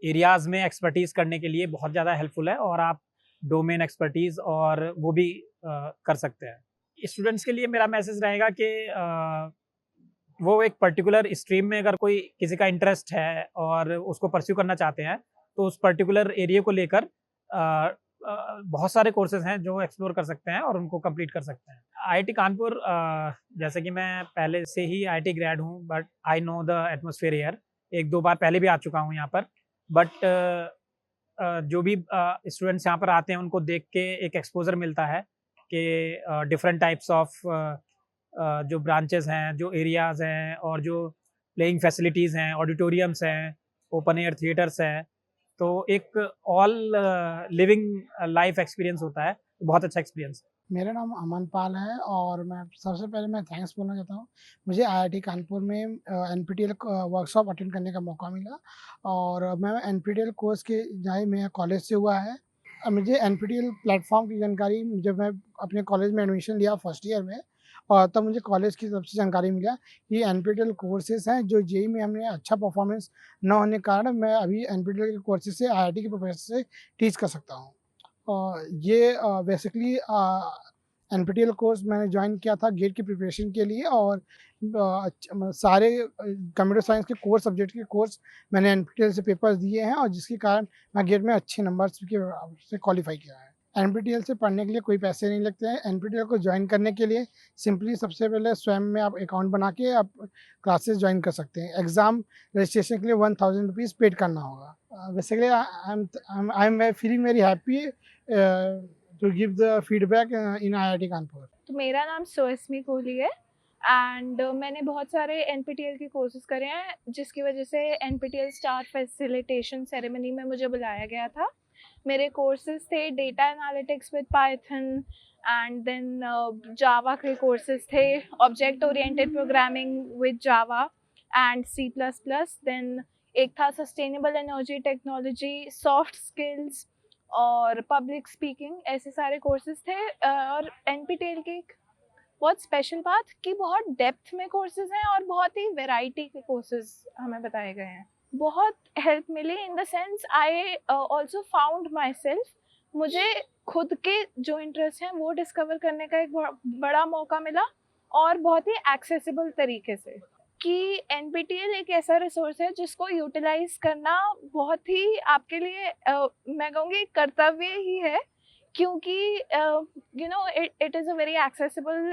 एरियाज़ में एक्सपर्टीज़ करने के लिए बहुत ज़्यादा हेल्पफुल है और आप डोमेन एक्सपर्टीज़ और वो भी कर सकते हैं। स्टूडेंट्स के लिए मेरा मैसेज रहेगा कि वो एक पर्टिकुलर स्ट्रीम में अगर कोई किसी का इंटरेस्ट है और उसको परस्यू करना चाहते हैं तो उस पर्टिकुलर एरिया को लेकर बहुत सारे कोर्सेज हैं जो एक्सप्लोर कर सकते हैं और उनको कंप्लीट कर सकते हैं। IIT कानपुर, जैसे कि मैं पहले से ही IIT ग्रेड हूँ but I know the atmosphere here, एक दो बार पहले भी आ चुका हूँ यहाँ पर, बट जो भी स्टूडेंट्स यहाँ पर आते हैं उनको देख के एक एक्सपोजर मिलता है कि डिफरेंट टाइप्स ऑफ जो ब्रांचेस हैं, जो एरियाज़ हैं और जो प्लेइंग फैसिलिटीज़ हैं, ऑडिटोरियम्स हैं, ओपन एयर थिएटर्स हैं, तो एक ऑल लिविंग लाइफ एक्सपीरियंस होता है, बहुत अच्छा एक्सपीरियंस। मेरा नाम अमन पाल है और मैं सबसे पहले मैं थैंक्स बोलना चाहता हूँ। मुझे IIT कानपुर में NPTEL वर्कशॉप अटेंड करने का मौका मिला और मैं NPTEL कोर्स के जाए मेरा कॉलेज से हुआ है। मुझे NPTEL प्लेटफॉर्म की जानकारी जब मैं अपने कॉलेज में एडमिशन लिया फर्स्ट ईयर में, और तब मुझे कॉलेज की तरफ से जानकारी मिला कि NPTEL कोर्सेज हैं जो JEE में हमने अच्छा परफॉर्मेंस न होने के कारण मैं अभी NPTEL के कोर्सेज से IIT के प्रोफेसर से टीच कर सकता हूँ। ये बेसिकली NPTEL कोर्स मैंने ज्वाइन किया था गेट की प्रिपरेशन के लिए और सारे कंप्यूटर साइंस के कोर सब्जेक्ट के कोर्स मैंने NPTEL से पेपर्स दिए हैं और जिसके कारण मैं गेट में अच्छे नंबर्स से क्वालिफाई किया है। NPTEL से पढ़ने के लिए कोई पैसे नहीं लगते हैं। NPTEL को ज्वाइन करने के लिए सिंपली सबसे पहले स्वयं में आप अकाउंट बना के आप क्लासेस ज्वाइन कर सकते हैं। एग्ज़ाम रजिस्ट्रेशन के लिए 1000 रुपीज़ पेड करना होगा। Basically I am feeling very happy to give the feedback in IIT Kanpur. तो मेरा नाम सोएस्मी कोहली है एंड मैंने बहुत सारे NPTEL के कोर्सेज करे हैं जिसकी वजह से NPTEL स्टार फैसिलिटेशन सेरेमनी में मुझे बुलाया गया था। मेरे कोर्सेज थे data analytics with Python and then Java के कोर्सेज थे, object oriented programming with Java and C++। Then एक था sustainable energy technology, soft skills और पब्लिक स्पीकिंग, ऐसे सारे कोर्सेज थे। और NPTEL की बहुत स्पेशल बात कि बहुत डेप्थ में कोर्सेज हैं और बहुत ही वैरायटी के कोर्सेज हमें बताए गए हैं। बहुत हेल्प मिली in the sense I also found myself, मुझे खुद के जो इंटरेस्ट हैं वो डिस्कवर करने का एक बड़ा मौका मिला और बहुत ही एक्सेसिबल तरीके से। कि NPTEL एक ऐसा रिसोर्स है जिसको यूटिलाइज करना बहुत ही आपके लिए मैं कहूँगी कर्तव्य ही है क्योंकि you know it is a very accessible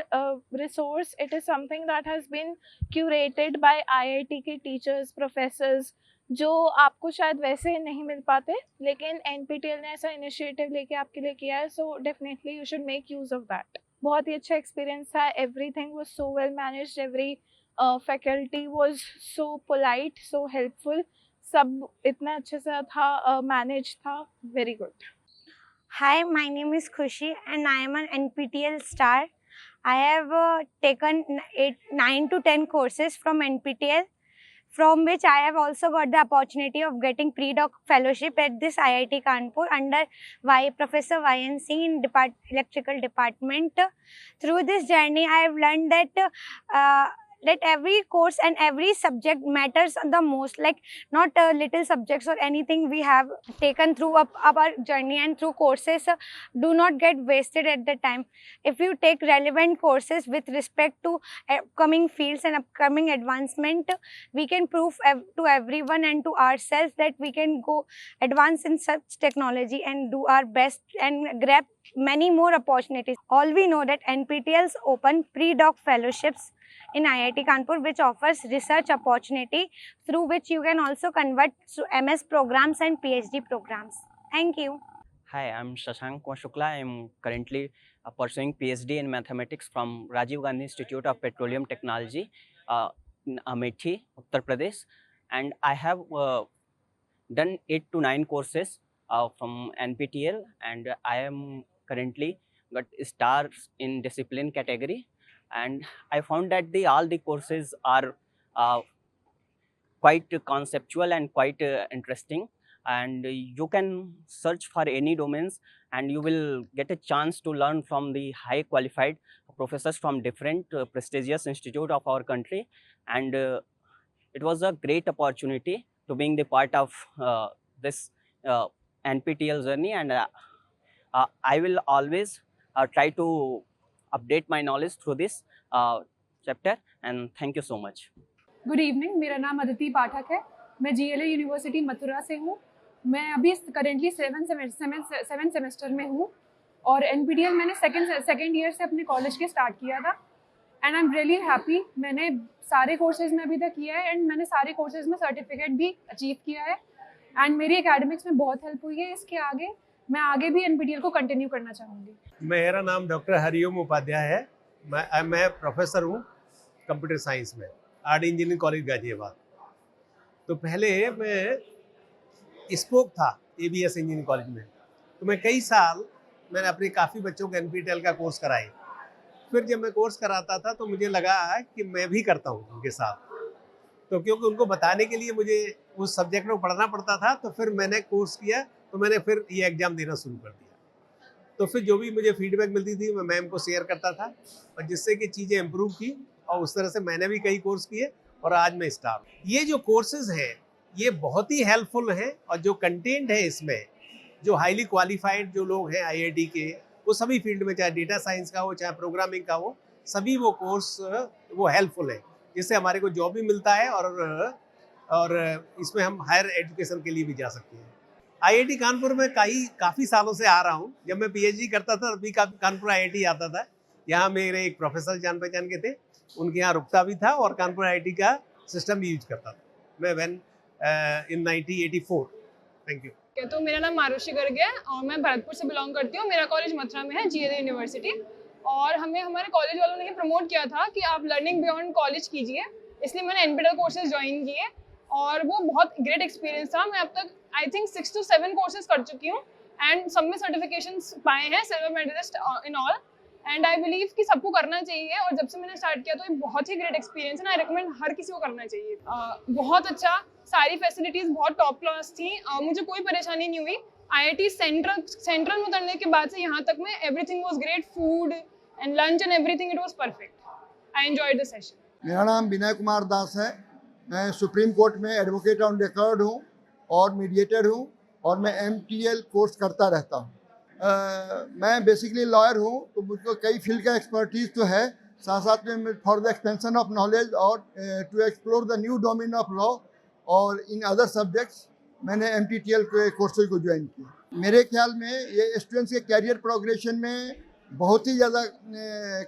resource. It is something that has been curated by IIT के teachers, professors, जो आपको शायद वैसे नहीं मिल पाते, लेकिन NPTEL ने ऐसा इनिशिएटिव लेके आपके लिए किया है, so definitely you should make use of that. बहुत ही अच्छा एक्सपीरियंस था. Everything was so well managed. Every faculty was so polite, so helpful. सब इतना अच्छे से था, मैनेज था. Very good. Hi, my name is Khushi and I am an NPTEL star. I have taken 9 to 10 courses from NPTEL, from which I have also got the opportunity of getting pre-doc fellowship at this IIT Kanpur under Professor YN Singh in electrical department. Through this journey, I have learned that every course and every subject matters the most, like not little subjects or anything we have taken through our journey and through courses do not get wasted at the time. If you take relevant courses with respect to upcoming fields and upcoming advancement, we can prove to everyone and to ourselves that we can go advance in such technology and do our best and grab many more opportunities. All we know that NPTEL's open pre-doc fellowships in IIT Kanpur, which offers research opportunity through which you can also convert to MS programs and PhD programs. Thank you. Hi, I'm Shashank Kumar Shukla. I'm currently pursuing PhD in mathematics from Rajiv Gandhi Institute of Petroleum Technology in Amethi, Uttar Pradesh. And I have done 8 to 9 courses from NPTEL, and I am currently got stars in discipline category. And I found that all the courses are quite conceptual and quite interesting, and you can search for any domains and you will get a chance to learn from the high qualified professors from different prestigious institute of our country. And it was a great opportunity to being the part of this NPTEL journey, and I will always try to update my knowledge through this chapter, and thank you so much. Good evening, मेरा नाम अदिति पाठक है. मैं GLA university Mathura से हूँ. मैं अभी currently 7th semester में हूँ और NPTEL मैंने सेकेंड ईयर से अपने कॉलेज के स्टार्ट किया था and I am really happy. मैंने सारे कोर्सेज में अभी तक किया है एंड मैंने सारे कोर्सेज में सर्टिफिकेट भी अचीव किया है एंड मेरी एकेडमिक्स में बहुत हेल्प हुई है. इसके आगे मैं आगे भी NPTEL को कंटिन्यू करना चाहूँगी. मेरा नाम डॉक्टर हरिओम उपाध्याय है. मैं प्रोफेसर हूँ कंप्यूटर साइंस में आर्ट इंजीनियरिंग कॉलेज गाजियाबाद. तो पहले मैं स्पोक था ABS इंजीनियरिंग कॉलेज में, तो मैं कई साल मैंने अपने काफ़ी बच्चों को NPTEL का कोर्स कराए. फिर जब मैं कोर्स कराता था तो मुझे लगा कि मैं भी करता हूँ उनके साथ, तो क्योंकि उनको बताने के लिए मुझे उस सब्जेक्ट में पढ़ना पड़ता था. तो फिर मैंने कोर्स किया, तो मैंने फिर ये एग्ज़ाम देना शुरू कर दिया. तो फिर जो भी मुझे फीडबैक मिलती थी मैं मैम को शेयर करता था, और जिससे कि चीज़ें इम्प्रूव की, और उस तरह से मैंने भी कई कोर्स किए और आज मैं स्टार हूँ. ये जो कोर्सेज हैं ये बहुत ही हेल्पफुल हैं, और जो कंटेंट है इसमें, जो हाईली क्वालिफाइड जो लोग हैं IIT के, वो सभी फील्ड में, चाहे डेटा साइंस का हो, चाहे प्रोग्रामिंग का हो, सभी वो कोर्स वो हेल्पफुल है, जिससे हमारे को जॉब भी मिलता है और इसमें हम हायर एजुकेशन के लिए भी जा सकते हैं. IIT कानपुर में काफ़ी सालों से आ रहा हूँ. जब मैं PhD करता था तभी कानपुर IIT आता था. यहाँ मेरे एक प्रोफेसर जान पहचान के थे, उनके यहाँ रुकता भी था और कानपुर IIT का सिस्टम भी यूज करता था. मैं इन 1984. Thank you. तो मेरा नाम मारुषि गर्ग है और मैं भरतपुर से बिलोंग करती हूँ. मेरा कॉलेज मथुरा में है, GLA यूनिवर्सिटी. और हमें हमारे कॉलेज वालों ने प्रमोट किया था कि आप लर्निंग बियॉन्ड कॉलेज कीजिए, इसलिए मैंने NPTEL कोर्सेज ज्वाइन किए और वो बहुत ग्रेट एक्सपीरियंस था. मैं अब तक आई थिंक 6 to 7 कोर्सेज कर चुकी हूँ एंड सब में सर्टिफिकेशंस पाए हैं, silver medallist in all. And I believe कि सबको करना चाहिए, और जब से मैंने स्टार्ट किया तो ये बहुत ही ग्रेट एक्सपीरियंस है. आई रिकमेंड हर किसी को करना चाहिए. बहुत अच्छा, सारी फैसिलिटीज़ बहुत टॉप क्लास थी. मुझे कोई परेशानी नहीं हुई. IIT सेंट्रल में उतरने के बाद से यहाँ तक में everything was great. Food and lunch and everything, it was perfect. I enjoyed the session. मेरा नाम विनय कुमार दास है. मैं सुप्रीम कोर्ट में एडवोकेट ऑन रिकॉर्ड हूँ और मीडिएटर हूँ, और मैं MTEL कोर्स करता रहता हूँ. मैं बेसिकली लॉयर हूँ, तो मुझको कई फील्ड का एक्सपर्टीज़ तो है, साथ साथ में for the expansion of knowledge और to explore the new domain of law और इन अदर सब्जेक्ट्स मैंने NPTEL के कोर्सेज को ज्वाइन किया. मेरे ख्याल में ये स्टूडेंट्स के कैरियर प्रोग्रेशन में बहुत ही ज़्यादा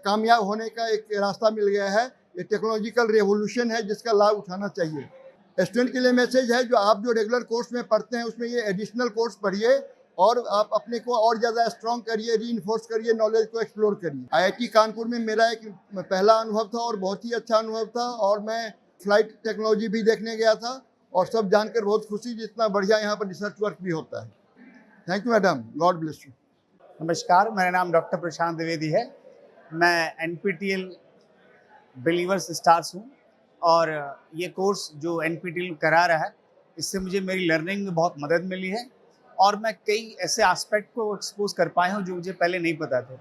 कामयाब होने का एक रास्ता मिल गया है। ये टेक्नोलॉजिकल रेवोल्यूशन है जिसका लाभ उठाना चाहिए। स्टूडेंट के लिए मैसेज है, जो आप जो रेगुलर कोर्स में पढ़ते हैं उसमें ये एडिशनल कोर्स पढ़िए और आप अपने को और ज़्यादा स्ट्रॉन्ग करिए, रीइंफोर्स करिए, नॉलेज को एक्सप्लोर करिए। आईआईटी कानपुर में मेरा एक पहला अनुभव था और बहुत ही अच्छा अनुभव था, और मैं फ्लाइट टेक्नोलॉजी भी देखने गया था और सब जानकर बहुत खुशी, जितना बढ़िया यहाँ पर रिसर्च वर्क भी होता है। Thank you madam, God bless you. नमस्कार, मेरा नाम डॉक्टर प्रशांत द्विवेदी है। मैं NPTEL बिलीवर्स स्टार्स हूँ और ये कोर्स जो NPTEL करा रहा है इससे मुझे मेरी लर्निंग में बहुत मदद मिली है और मैं कई ऐसे एस्पेक्ट को एक्सपोज कर पाया हूँ जो मुझे पहले नहीं पता थे।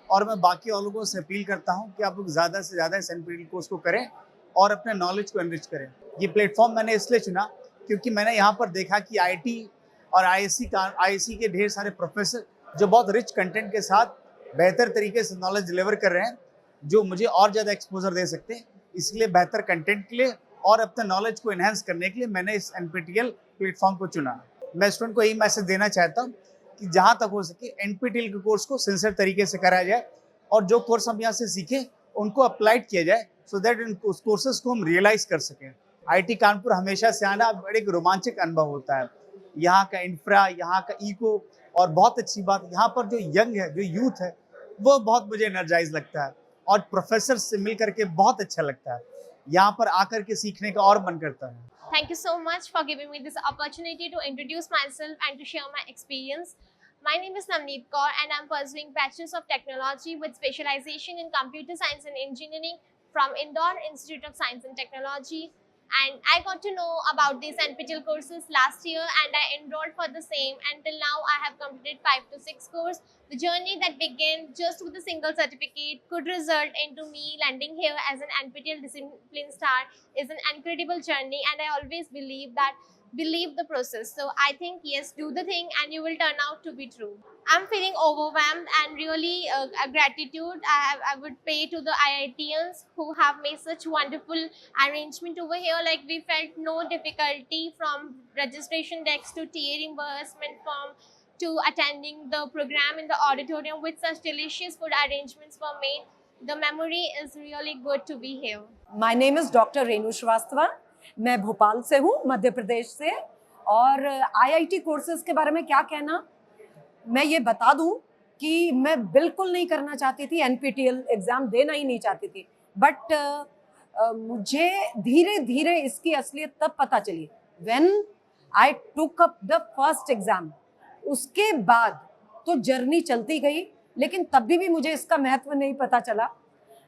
और मैं बाकी और लोगों से अपील करता हूँ कि आप लोग ज़्यादा से ज़्यादा इस NPTEL कोर्स को करें और अपने नॉलेज को एनरिच करें। ये प्लेटफॉर्म मैंने इसलिए चुना क्योंकि मैंने यहाँ पर देखा कि IIT और IISc के ढेर सारे प्रोफेसर जो बहुत रिच कंटेंट के साथ बेहतर तरीके से नॉलेज डिलीवर कर रहे हैं, जो मुझे और ज़्यादा एक्सपोजर दे सकते हैं। इसलिए बेहतर कंटेंट के लिए और अपने नॉलेज को इन्हेंस करने के लिए मैंने इस NPTEL प्लेटफॉर्म को चुना। मैं स्टूडेंट को यही मैसेज देना चाहता हूँ कि जहाँ तक हो सके NPTEL के कोर्स को सिंसियर तरीके से कराया जाए और जो कोर्स हम यहाँ से सीखें उनको अप्लाइड किया जाए, सो दैट उस कोर्सेज को हम रियलाइज़ कर सकें। IIT कानपुर हमेशा से आना बड़े एक रोमांचक अनुभव होता है। यहाँ का इंफ्रा, यहाँ का इको, और बहुत अच्छी बात यहाँ पर जो यंग है, जो यूथ है, वो बहुत मुझे एनर्जाइज लगता है और प्रोफेसर से मिल करके बहुत अच्छा लगता है। यहाँ पर आकर के सीखने का और मन करता है। Thank you so much for giving me this opportunity to introduce myself and to share my experience. My name is Navneet Kaur and I'm pursuing Bachelor's of Technology with specialization in Computer Science and Engineering from Indore Institute of Science and Technology. And I got to know about these NPTEL courses last year and I enrolled for the same. Until now, I have completed 5 to 6 courses. The journey that began just with a single certificate could result into me landing here as an NPTEL Discipline Star is an incredible journey, and I always believe the process. So I think, yes, do the thing and you will turn out to be true. I'm feeling overwhelmed and really a gratitude I would pay to the IITians who have made such wonderful arrangement over here. Like, we felt no difficulty from registration decks to TA reimbursement form to attending the program in the auditorium with such delicious food arrangements were made. The memory is really good to be here. My name is Dr. Renu Shrivastava. मैं भोपाल से हूँ, मध्य प्रदेश से। और IIT courses के बारे में क्या कहना, मैं ये बता दूँ कि मैं बिल्कुल नहीं करना चाहती थी, NPTEL एग्ज़ाम देना ही नहीं चाहती थी। बट मुझे धीरे धीरे इसकी असलियत तब पता चली when I took up the first exam। उसके बाद तो जर्नी चलती गई, लेकिन तब भी मुझे इसका महत्व नहीं पता चला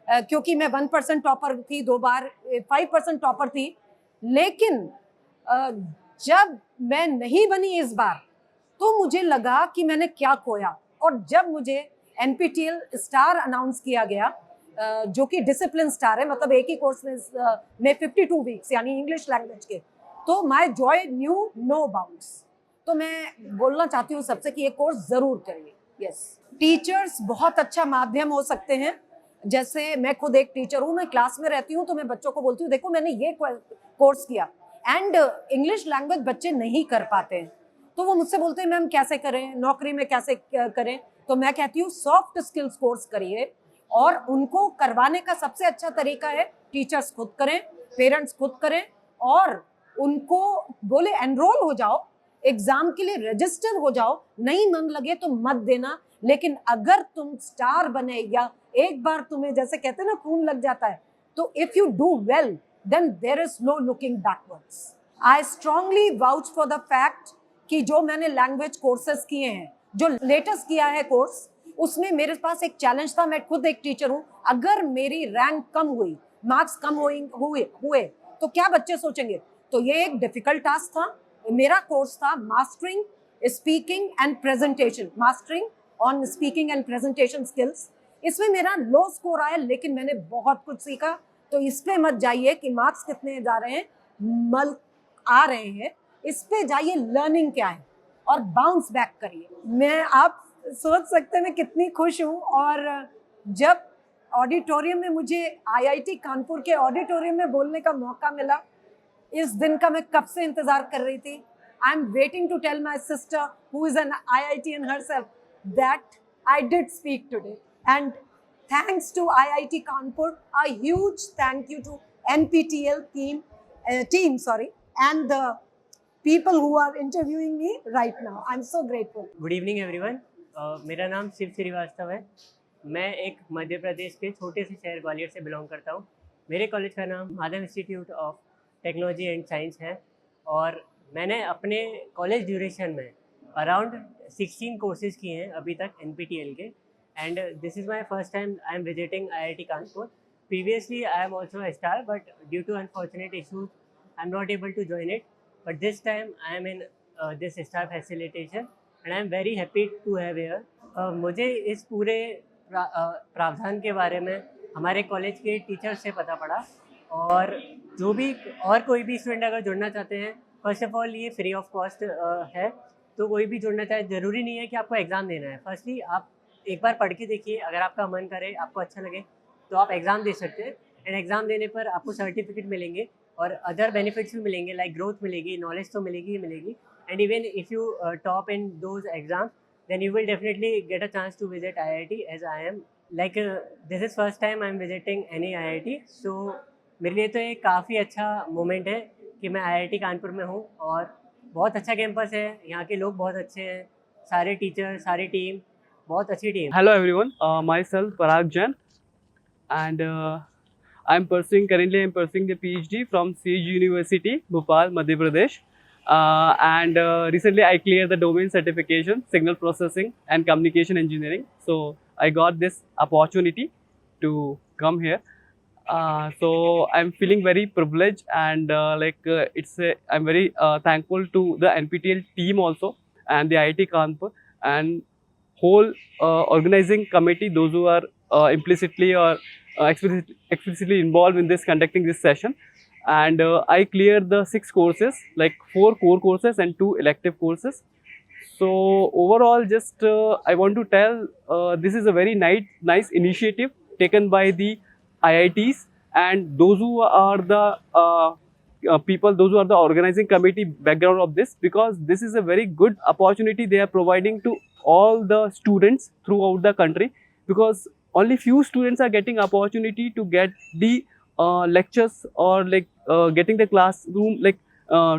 क्योंकि मैं 1% टॉपर थी, 2 बार 5% टॉपर थी। लेकिन जब मैं नहीं बनी इस बार तो मुझे लगा कि मैंने क्या खोया। और जब मुझे NPTEL स्टार अनाउंस किया गया, जो कि डिसिप्लिन स्टार है, मतलब एक ही कोर्स में 52 वीक्स यानी इंग्लिश लैंग्वेज के, तो my joy knew no bounds. तो मैं बोलना चाहती हूँ सबसे कि ये कोर्स ज़रूर करिए। यस, टीचर्स बहुत अच्छा माध्यम हो सकते हैं। जैसे मैं खुद एक टीचर हूँ, मैं क्लास में रहती हूँ तो मैं बच्चों को बोलती हूँ, देखो मैंने ये कोर्स किया, एंड इंग्लिश लैंग्वेज बच्चे नहीं कर पाते हैं तो वो मुझसे बोलते हैं मैम कैसे करें, नौकरी में कैसे करें। तो मैं कहती हूँ सॉफ्ट स्किल्स कोर्स करिए, और उनको करवाने का सबसे अच्छा तरीका है टीचर्स खुद करें, पेरेंट्स खुद करें, और उनको बोले एनरोल हो जाओ, एग्जाम के लिए रजिस्टर हो जाओ, नहीं मन लगे तो मत देना। लेकिन अगर तुम स्टार बने या एक बार तुम्हें जैसे कहते हैं ना खून लग जाता है, तो if you do well then there is no looking backwards. I strongly vouch for the fact कि जो मैंने लैंग्वेज कोर्सेज किए हैं, जो लेटेस्ट किया है कोर्स, उसमें मेरे पास एक चैलेंज था। मैं खुद एक टीचर हूँ, अगर मेरी रैंक कम हुई, मार्क्स कम हुए तो क्या बच्चे सोचेंगे। तो ये एक डिफिकल्ट टास्क था। मेरा कोर्स था mastering speaking and presentation, mastering on speaking and presentation skills. इसमें मेरा लो स्कोर आया, लेकिन मैंने बहुत कुछ सीखा। तो इस पे मत जाइए कि मार्क्स कितने जा रहे हैं, मल आ रहे हैं, इस पे जाइए लर्निंग क्या है और बाउंस बैक करिए। मैं, आप सोच सकते हैं मैं कितनी खुश हूँ। और जब ऑडिटोरियम में मुझे IIT कानपुर के ऑडिटोरियम में बोलने का मौका मिला, इस दिन का मैं कब से इंतज़ार कर रही थी। I'm waiting to tell my sister, who is an IITian herself, that I did speak today. And thanks to IIT Kanpur, a huge thank you to NPTEL team, and the people who are interviewing me right now. I'm so grateful. Good evening everyone. मेरा नाम शिव श्रीवास्तव है। मैं एक मध्य प्रदेश के छोटे से शहर ग्वालियर से बिलोंग करता हूँ। मेरे कॉलेज का नाम Madhav institute of technology and science है और मैंने अपने कॉलेज ड्यूरेशन में अराउंड 16 कोर्सेज किए हैं अभी तक NPTEL के, and this is my first time I am visiting IIT Kanpur. Previously I am also a star, but due to unfortunate issues I am not able to join it, but this time I am in this star facilitation and I am very happy to have here. मुझे इस पूरे प्रावधान के बारे में हमारे college के teacher से पता पड़ा, और जो भी और कोई भी स्टूडेंट अगर जुड़ना चाहते हैं, फर्स्ट ऑफ ऑल ये फ्री ऑफ कॉस्ट है, तो कोई भी जुड़ना चाहे, ज़रूरी नहीं है कि आपको एग्ज़ाम देना है। फर्स्टली आप एक बार पढ़ के देखिए, अगर आपका मन करे, आपको अच्छा लगे तो आप एग्ज़ाम दे सकते हैं, एंड एग्ज़ाम देने पर आपको सर्टिफिकेट मिलेंगे और अदर बेनिफिट्स भी मिलेंगे, लाइक ग्रोथ मिलेगी, नॉलेज तो मिलेगी ही मिलेगी, and even if you top in those exams then you will definitely get a chance to visit IIT as I am. Like this is first time I am visiting any IIT, so मेरे लिए तो ये काफ़ी अच्छा moment है कि मैं IIT Kanpur में हूँ, और बहुत अच्छा कैंपस है, यहाँ के लोग बहुत अच्छे हैं, सारे टीचर, सारी टीम बहुत अच्छी team. Hello everyone, myself Parag Jain, and I'm pursuing the PhD from CG University, Bhopal, Madhya Pradesh. And recently I cleared the domain certification, signal processing and communication engineering. So I got this opportunity to come here. So I'm feeling very privileged, and I'm very thankful to the NPTEL team also, and the IIT Kanpur and whole organizing committee, those who are implicitly or explicitly involved in this conducting this session. And I cleared the 6 courses, like 4 core courses and 2 elective courses. So overall, just I want to tell this is a very nice initiative taken by the IITs and those who are the people, those who are the organizing committee background of this, because this is a very good opportunity they are providing to all the students throughout the country, because only few students are getting opportunity to get the lectures or getting the classroom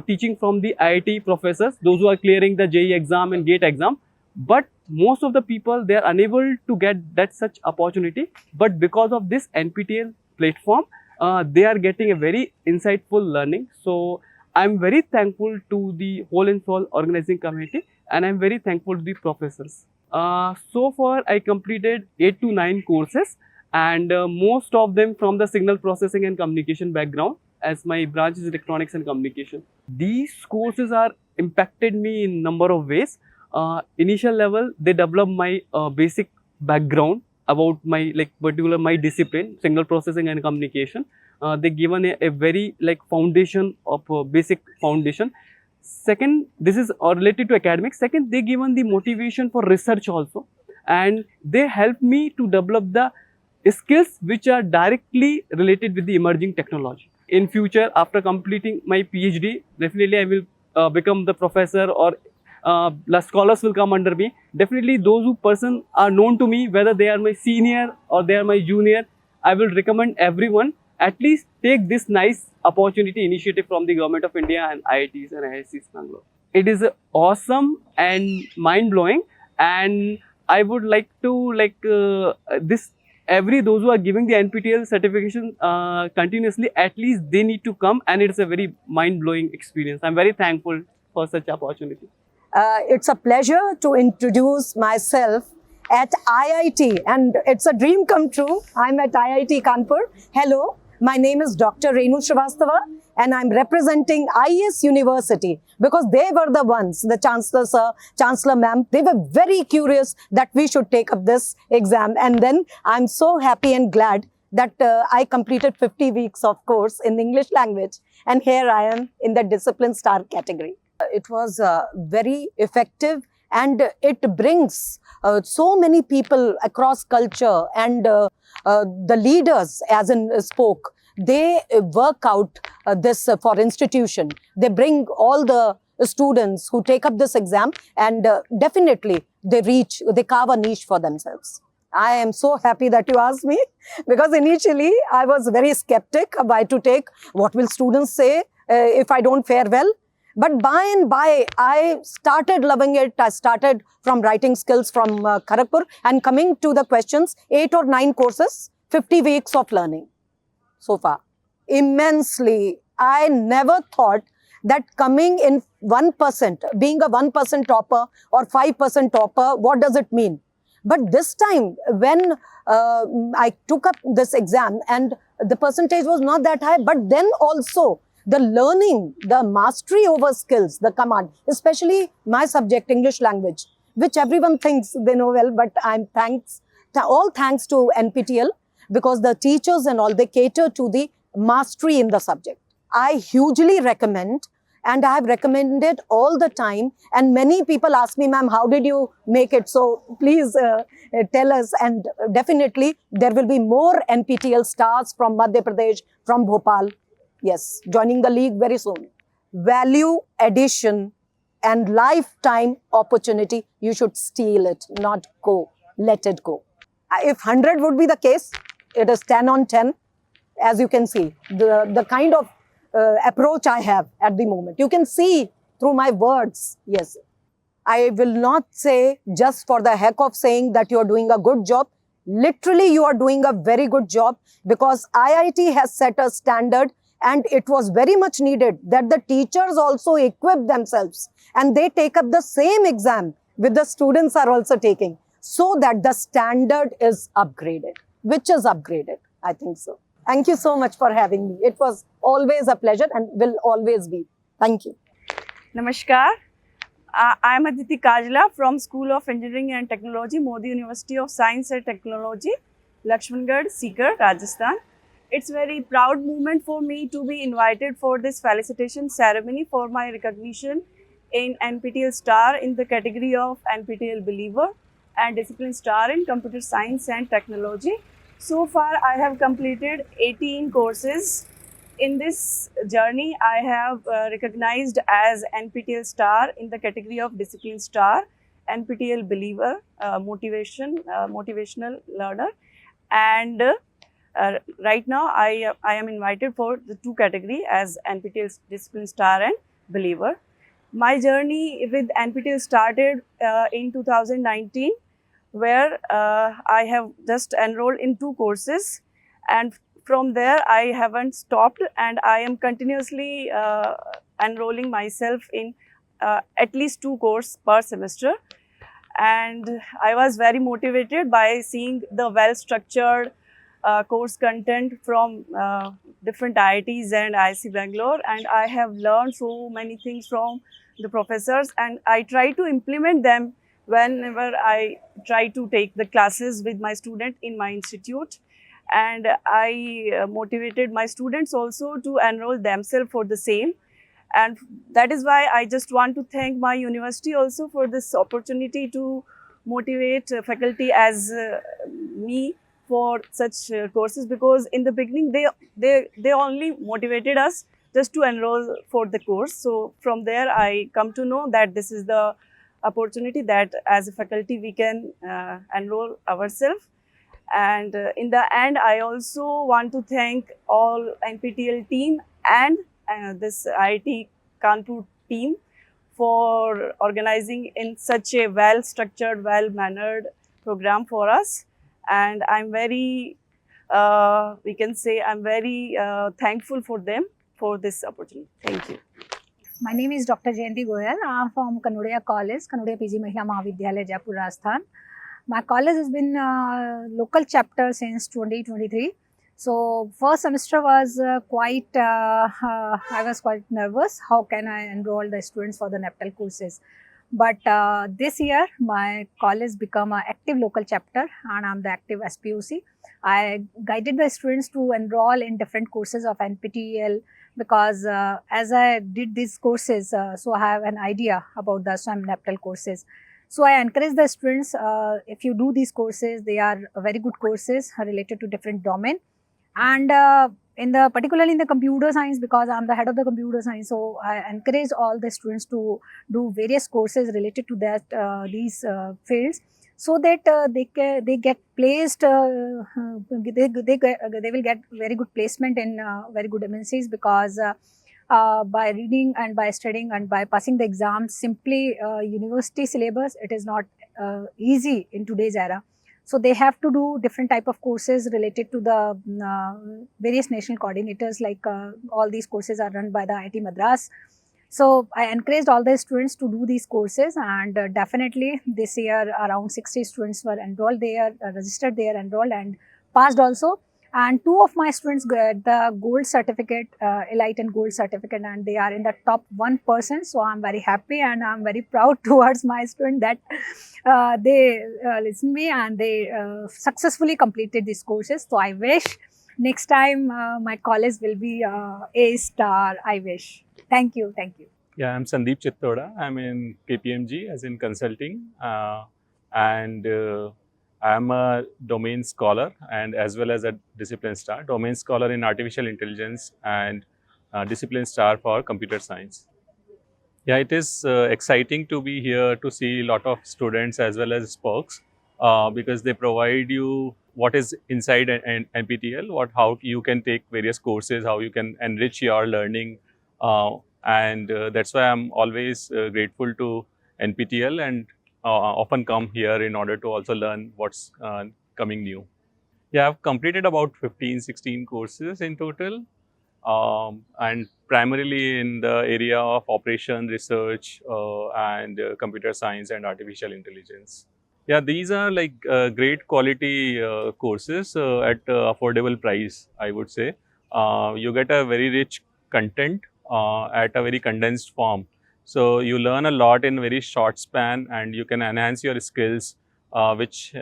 teaching from the IIT professors, those who are clearing the JEE exam and GATE exam. But most of the people, they are unable to get that such opportunity. But because of this NPTEL platform, they are getting a very insightful learning. So I'm very thankful to the whole and soul organizing committee, and I'm very thankful to the professors. So far I completed 8 to 9 courses, and most of them from the signal processing and communication background, as my branch is electronics and communication. These courses are impacted me in number of ways. Initial level, they develop my basic background about my particular my discipline, signal processing and communication. They given a very foundation of basic foundation. Second, this is related to academics. Second, they given the motivation for research also, and they help me to develop the skills which are directly related with the emerging technology. In future, after completing my PhD, definitely I will become the professor, or scholars will come under me. Definitely those who person are known to me, whether they are my senior or they are my junior, I will recommend everyone at least take this nice opportunity initiative from the Government of India and IITs and IIScs Bangalore. It is awesome and mind-blowing, and I would like to those who are giving the NPTEL certification continuously, at least they need to come, and it's a very mind-blowing experience. I'm very thankful for such opportunity. It's a pleasure to introduce myself at IIT, and it's a dream come true. I'm at IIT Kanpur. Hello, my name is Dr. Renu Srivastava, and I'm representing IES University, because they were the ones, the Chancellor Sir, Chancellor Ma'am, they were very curious that we should take up this exam. And then I'm so happy and glad that I completed 50 weeks of course in English language, and here I am in the discipline star category. It was very effective, and it brings so many people across culture, and the leaders, as in spoke, they work out this for institution. They bring all the students who take up this exam, and definitely they carve a niche for themselves. I am so happy that you asked me, because initially I was very skeptic about to take, what will students say if I don't fare well. But by and by, I started loving it. I started from writing skills from Kharagpur, and coming to the questions, 8 or 9 courses, 50 weeks of learning so far. Immensely. I never thought that coming in 1%, being a 1% topper or 5% topper, what does it mean? But this time, when I took up this exam, and the percentage was not that high, but then also the learning, the mastery over skills, the command, especially my subject, English language, which everyone thinks they know well, but I'm all thanks to NPTEL, because the teachers and all, they cater to the mastery in the subject. I hugely recommend, and I have recommended all the time, and many people ask me, ma'am, how did you make it? So please tell us, and definitely there will be more NPTEL stars from Madhya Pradesh, from Bhopal. Yes, joining the league very soon. Value addition and lifetime opportunity, you should steal it, not go, let it go. If 100 would be the case, it is 10 on 10. As you can see, the kind of approach I have at the moment. You can see through my words, yes. I will not say just for the heck of saying that you are doing a good job. Literally, you are doing a very good job, because IIT has set a standard, and it was very much needed that the teachers also equip themselves and they take up the same exam which the students are also taking, so that the standard is upgraded, which is upgraded, I think so. Thank you so much for having me. It was always a pleasure and will always be. Thank you. Namaskar. I am Aditi Kajla from School of Engineering and Technology, Modi University of Science and Technology, Lakshmangarh, Sikar, Rajasthan. It's a very proud moment for me to be invited for this felicitation ceremony for my recognition in NPTEL Star in the category of NPTEL Believer and Discipline Star in Computer Science and Technology. So far, I have completed 18 courses. In this journey, I have recognized as NPTEL Star in the category of Discipline Star, NPTEL Believer, motivational learner, and right now I am invited for the 2 category as NPTEL Discipline Star and Believer. My journey with NPTEL started in 2019, where I have just enrolled in 2 courses, and from there I haven't stopped, and I am continuously enrolling myself in at least 2 courses per semester. And I was very motivated by seeing the well-structured course content from different IITs and IIC Bangalore, and I have learned so many things from the professors, and I try to implement them whenever I try to take the classes with my student in my institute. And I motivated my students also to enroll themselves for the same. And that is why I just want to thank my university also for this opportunity to motivate faculty as me for such courses, because in the beginning they only motivated us just to enroll for the course. So from there I come to know that this is the opportunity that as a faculty we can enroll ourselves. And in the end, I also want to thank all NPTEL team and this IIT Kanpur team for organizing in such a well-structured, well-mannered program for us. And I'm very, we can say, I'm very thankful for them for this opportunity. Thank you. My name is Dr. Jayanti Goyal. I'm from Kanodia College, Kanodia PG Mahila Mahavidyalaya, Jaipur, Rajasthan. My college has been local chapter since 2023. So first semester was I was quite nervous. How can I enroll the students for the NPTEL courses? But this year, my college become an active local chapter, and I'm the active SPOC. I guided the students to enroll in different courses of NPTEL, because as I did these courses, so I have an idea about the SWAM NPTEL courses. So I encourage the students, if you do these courses, they are very good courses related to different domain. And particularly in the computer science, because I'm the head of the computer science, so I encourage all the students to do various courses related to that these fields, so that they get placed, they will get very good placement in very good MNCs, because by reading and by studying and by passing the exams, simply university syllabus, it is not easy in today's era. So they have to do different type of courses related to the various national coordinators, like all these courses are run by the IIT Madras. So I encouraged all the students to do these courses, and definitely this year around 60 students were enrolled there, registered there, enrolled and passed also. And 2 of my students got the gold certificate, elite and gold certificate, and they are in the top 1%. So I'm very happy and I'm very proud towards my student that they listened me and they successfully completed these courses. So I wish next time my college will be A star. I wish. Thank you. Thank you. Yeah, I'm Sandeep Chittoda. I'm in KPMG as in consulting, and I'm a domain scholar and as well as a discipline star. Domain scholar in artificial intelligence and discipline star for computer science. Yeah, it is exciting to be here to see a lot of students as well as spokes because they provide you what is inside an NPTEL, how you can take various courses, how you can enrich your learning. And that's why I'm always grateful to NPTEL and often come here in order to also learn what's coming new. Yeah, I've completed about 15-16 courses in total, and primarily in the area of operation, research, and computer science and artificial intelligence. Yeah, these are like great quality courses at affordable price, I would say. You get a very rich content at a very condensed form. So you learn a lot in very short span and you can enhance your skills, which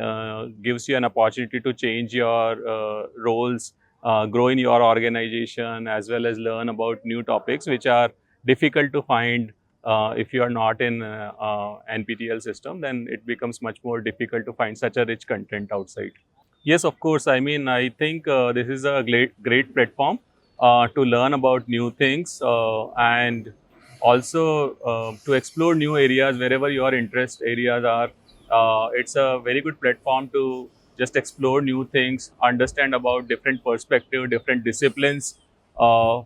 gives you an opportunity to change your roles, grow in your organization, as well as learn about new topics which are difficult to find if you are not in NPTEL system. Then it becomes much more difficult to find such a rich content outside. Yes, of course. I mean, I think this is a great platform to learn about new things and also to explore new areas wherever your interest areas are. It's a very good platform to just explore new things, understand about different perspectives, different disciplines,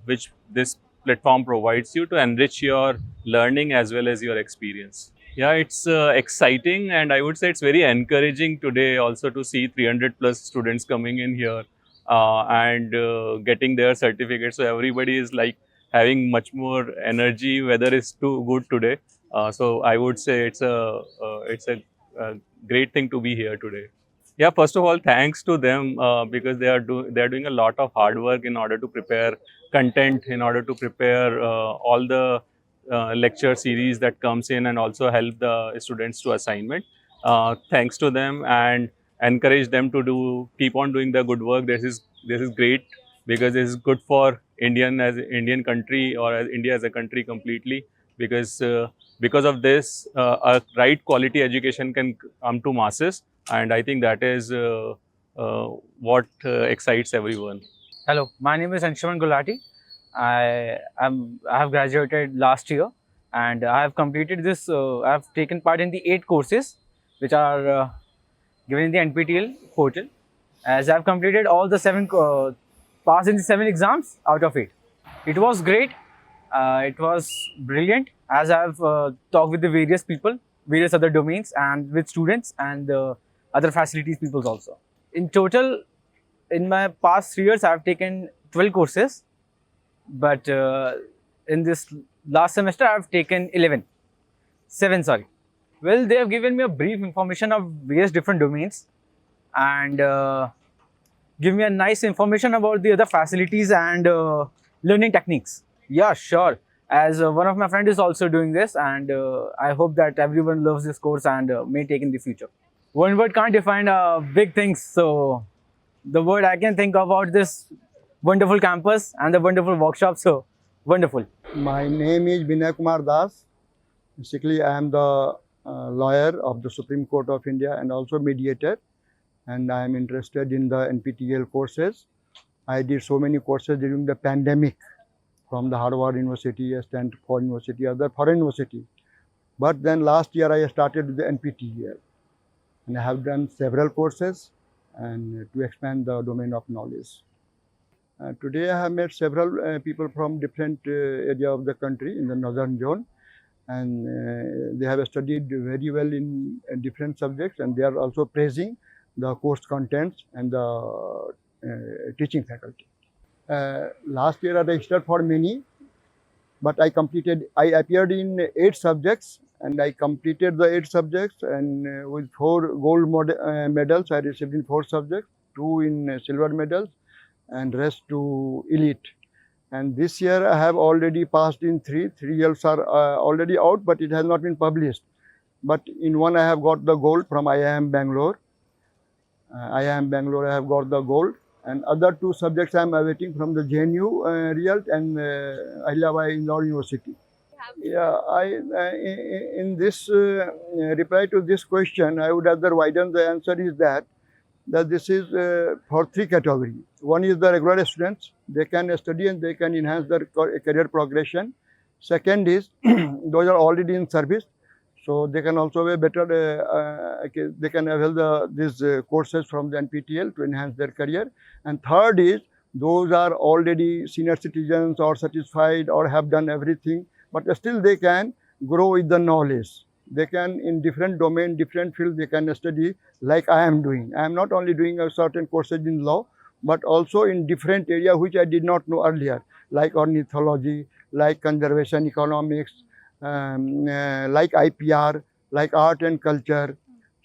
which this platform provides you to enrich your learning as well as your experience. Yeah, it's exciting, and I would say it's very encouraging today also to see 300 plus students coming in here and getting their certificates. So everybody is like having much more energy. Weather is too good today, so I would say it's a great thing to be here today. Yeah, first of all, thanks to them because they are doing a lot of hard work in order to prepare content, in order to prepare all the lecture series that comes in and also help the students to assignment. Thanks to them and encourage them to keep on doing the good work. This is great because this is good for Indian country or as India as a country completely, because of this a right quality education can come to masses, and I think that is what excites everyone. Hello, my name is Anshuman Gulati. I have graduated last year and I have completed this. I have taken part in the 8 courses which are given in the NPTEL portal. As I have completed all the 7, passed in the 7 exams out of 8. It was great. It was brilliant as I have talked with the various people, various other domains, and with students and other facilities people also. In total, in my past 3 years, I have taken 12 courses, but in this last semester, I have taken 7, sorry. Well, they have given me a brief information of various different domains and give me a nice information about the other facilities and learning techniques. Yeah, sure. As one of my friends is also doing this, and I hope that everyone loves this course and may take in the future. One word can't define big things, so the word I can think about this wonderful campus and the wonderful workshop, so wonderful. My name is Vinay Kumar Das. Basically, I am the lawyer of the Supreme Court of India and also mediator, and I am interested in the NPTEL courses. I did so many courses during the pandemic from the Harvard University, Stanford University, other foreign university. But then last year I started with the NPTEL, and I have done several courses and to expand the domain of knowledge. Today I have met several people from different area of the country in the northern zone, and they have studied very well in different subjects, and they are also praising the course contents and the teaching faculty. Last year I registered for many, but I appeared in 8 subjects, and I completed the 8 subjects, and with 4 gold medals I received in 4 subjects, 2 in silver medals, and rest to elite. And this year I have already passed in 3 results are already out, but it has not been published. But in one I have got the gold from IIM Bangalore. IIM Bangalore I have got the gold, and other 2 subjects I am awaiting from the JNU result and Ahilyabai Indore University. Yeah, in this reply to this question, I would rather widen the answer is that this is for 3 categories. One is the regular students, they can study and they can enhance their career progression. Second is those are already in service, so they can also be better, they can avail these courses from the NPTEL to enhance their career. And third is those are already senior citizens or satisfied or have done everything, but still they can grow with the knowledge. They can, in different domain, different field, they can study like I am doing. I am not only doing a certain courses in law, but also in different area which I did not know earlier, like ornithology, like conservation economics, like IPR, like art and culture.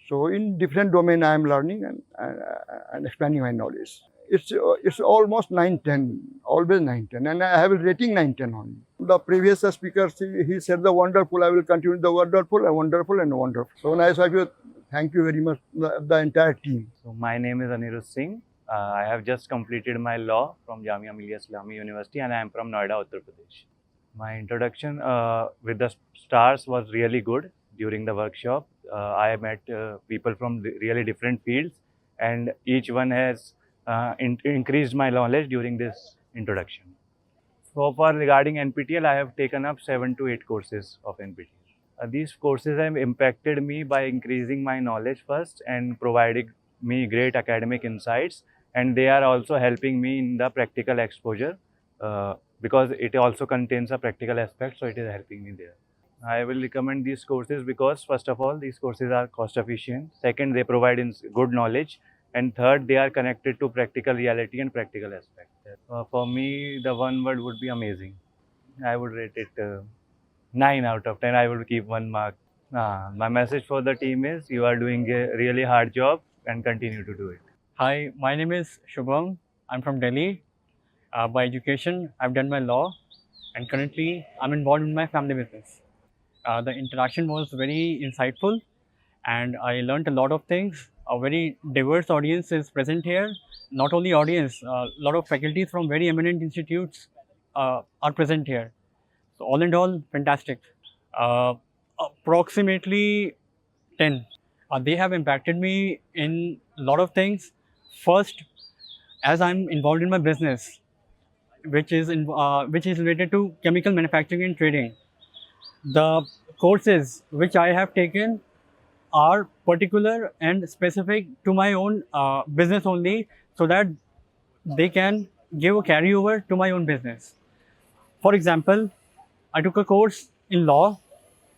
So in different domain I am learning and expanding my knowledge. It's almost 9-10, always 9-10, and I have a rating 9-10 only. The previous speaker, he said the wonderful, I will continue the wonderful and wonderful and wonderful. So nice of you. Thank you very much, the entire team. So my name is Anirudh Singh. I have just completed my law from Jamia Millia Islami University, and I am from Noida, Uttar Pradesh. My introduction with the stars was really good during the workshop. I met people from really different fields, and each one has increased my knowledge during this introduction. So far regarding NPTEL, I have taken up 7 to 8 courses of NPTEL. These courses have impacted me by increasing my knowledge first and providing me great academic insights, and they are also helping me in the practical exposure because it also contains a practical aspect, so it is helping me there. I will recommend these courses because first of all, these courses are cost efficient. Second, they provide good knowledge. And third, they are connected to practical reality and practical aspect. For me, the one word would be amazing. I would rate it 9 out of 10. I would keep 1 mark. My message for the team is you are doing a really hard job and continue to do it. Hi, my name is Shubham. I'm from Delhi. By education, I've done my law, and currently I'm involved in my family business. The interaction was very insightful, and I learned a lot of things. A very diverse audience is present here. Not only audience, a lot of faculties from very eminent institutes are present here. So all in all, fantastic. Approximately 10. They have impacted me in a lot of things. First, as I'm involved in my business, which is related to chemical manufacturing and trading, the courses which I have taken are particular and specific to my own business only, so that they can give a carryover to my own business. For example, I took a course in law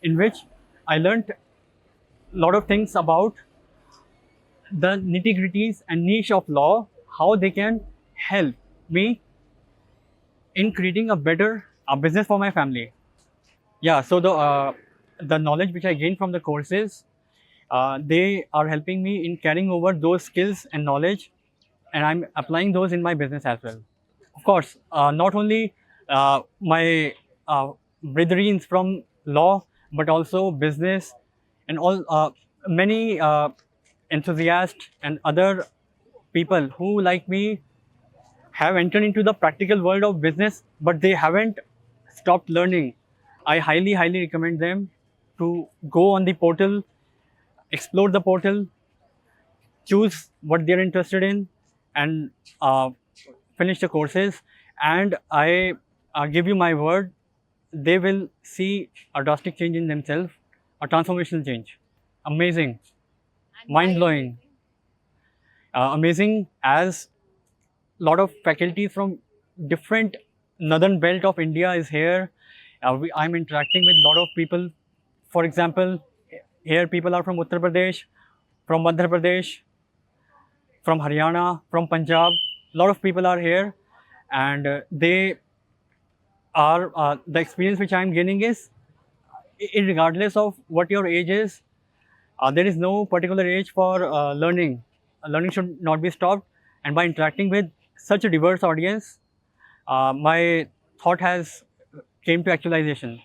in which I learned a lot of things about the nitty-gritties and niche of law, how they can help me in creating a better business for my family. Yeah, so the knowledge which I gained from the courses, they are helping me in carrying over those skills and knowledge, and I'm applying those in my business as well. Of course, not only my brethren from law, but also business and all many enthusiasts and other people who, like me, have entered into the practical world of business, but they haven't stopped learning. I highly recommend them to go on the portal, explore the portal, choose what they're interested in, and finish the courses, and I give you my word, they will see a drastic change in themselves, a transformational change. Amazing, mind-blowing. Amazing as lot of faculty from different northern belt of India is here. I'm interacting with a lot of people. For example, here people are from Uttar Pradesh, from Madhya Pradesh, from Haryana, from Punjab. A lot of people are here, and they are the experience which I'm gaining is, regardless of what your age is, there is no particular age for learning. Learning should not be stopped, and by interacting with such a diverse audience, my thought has came to actualization.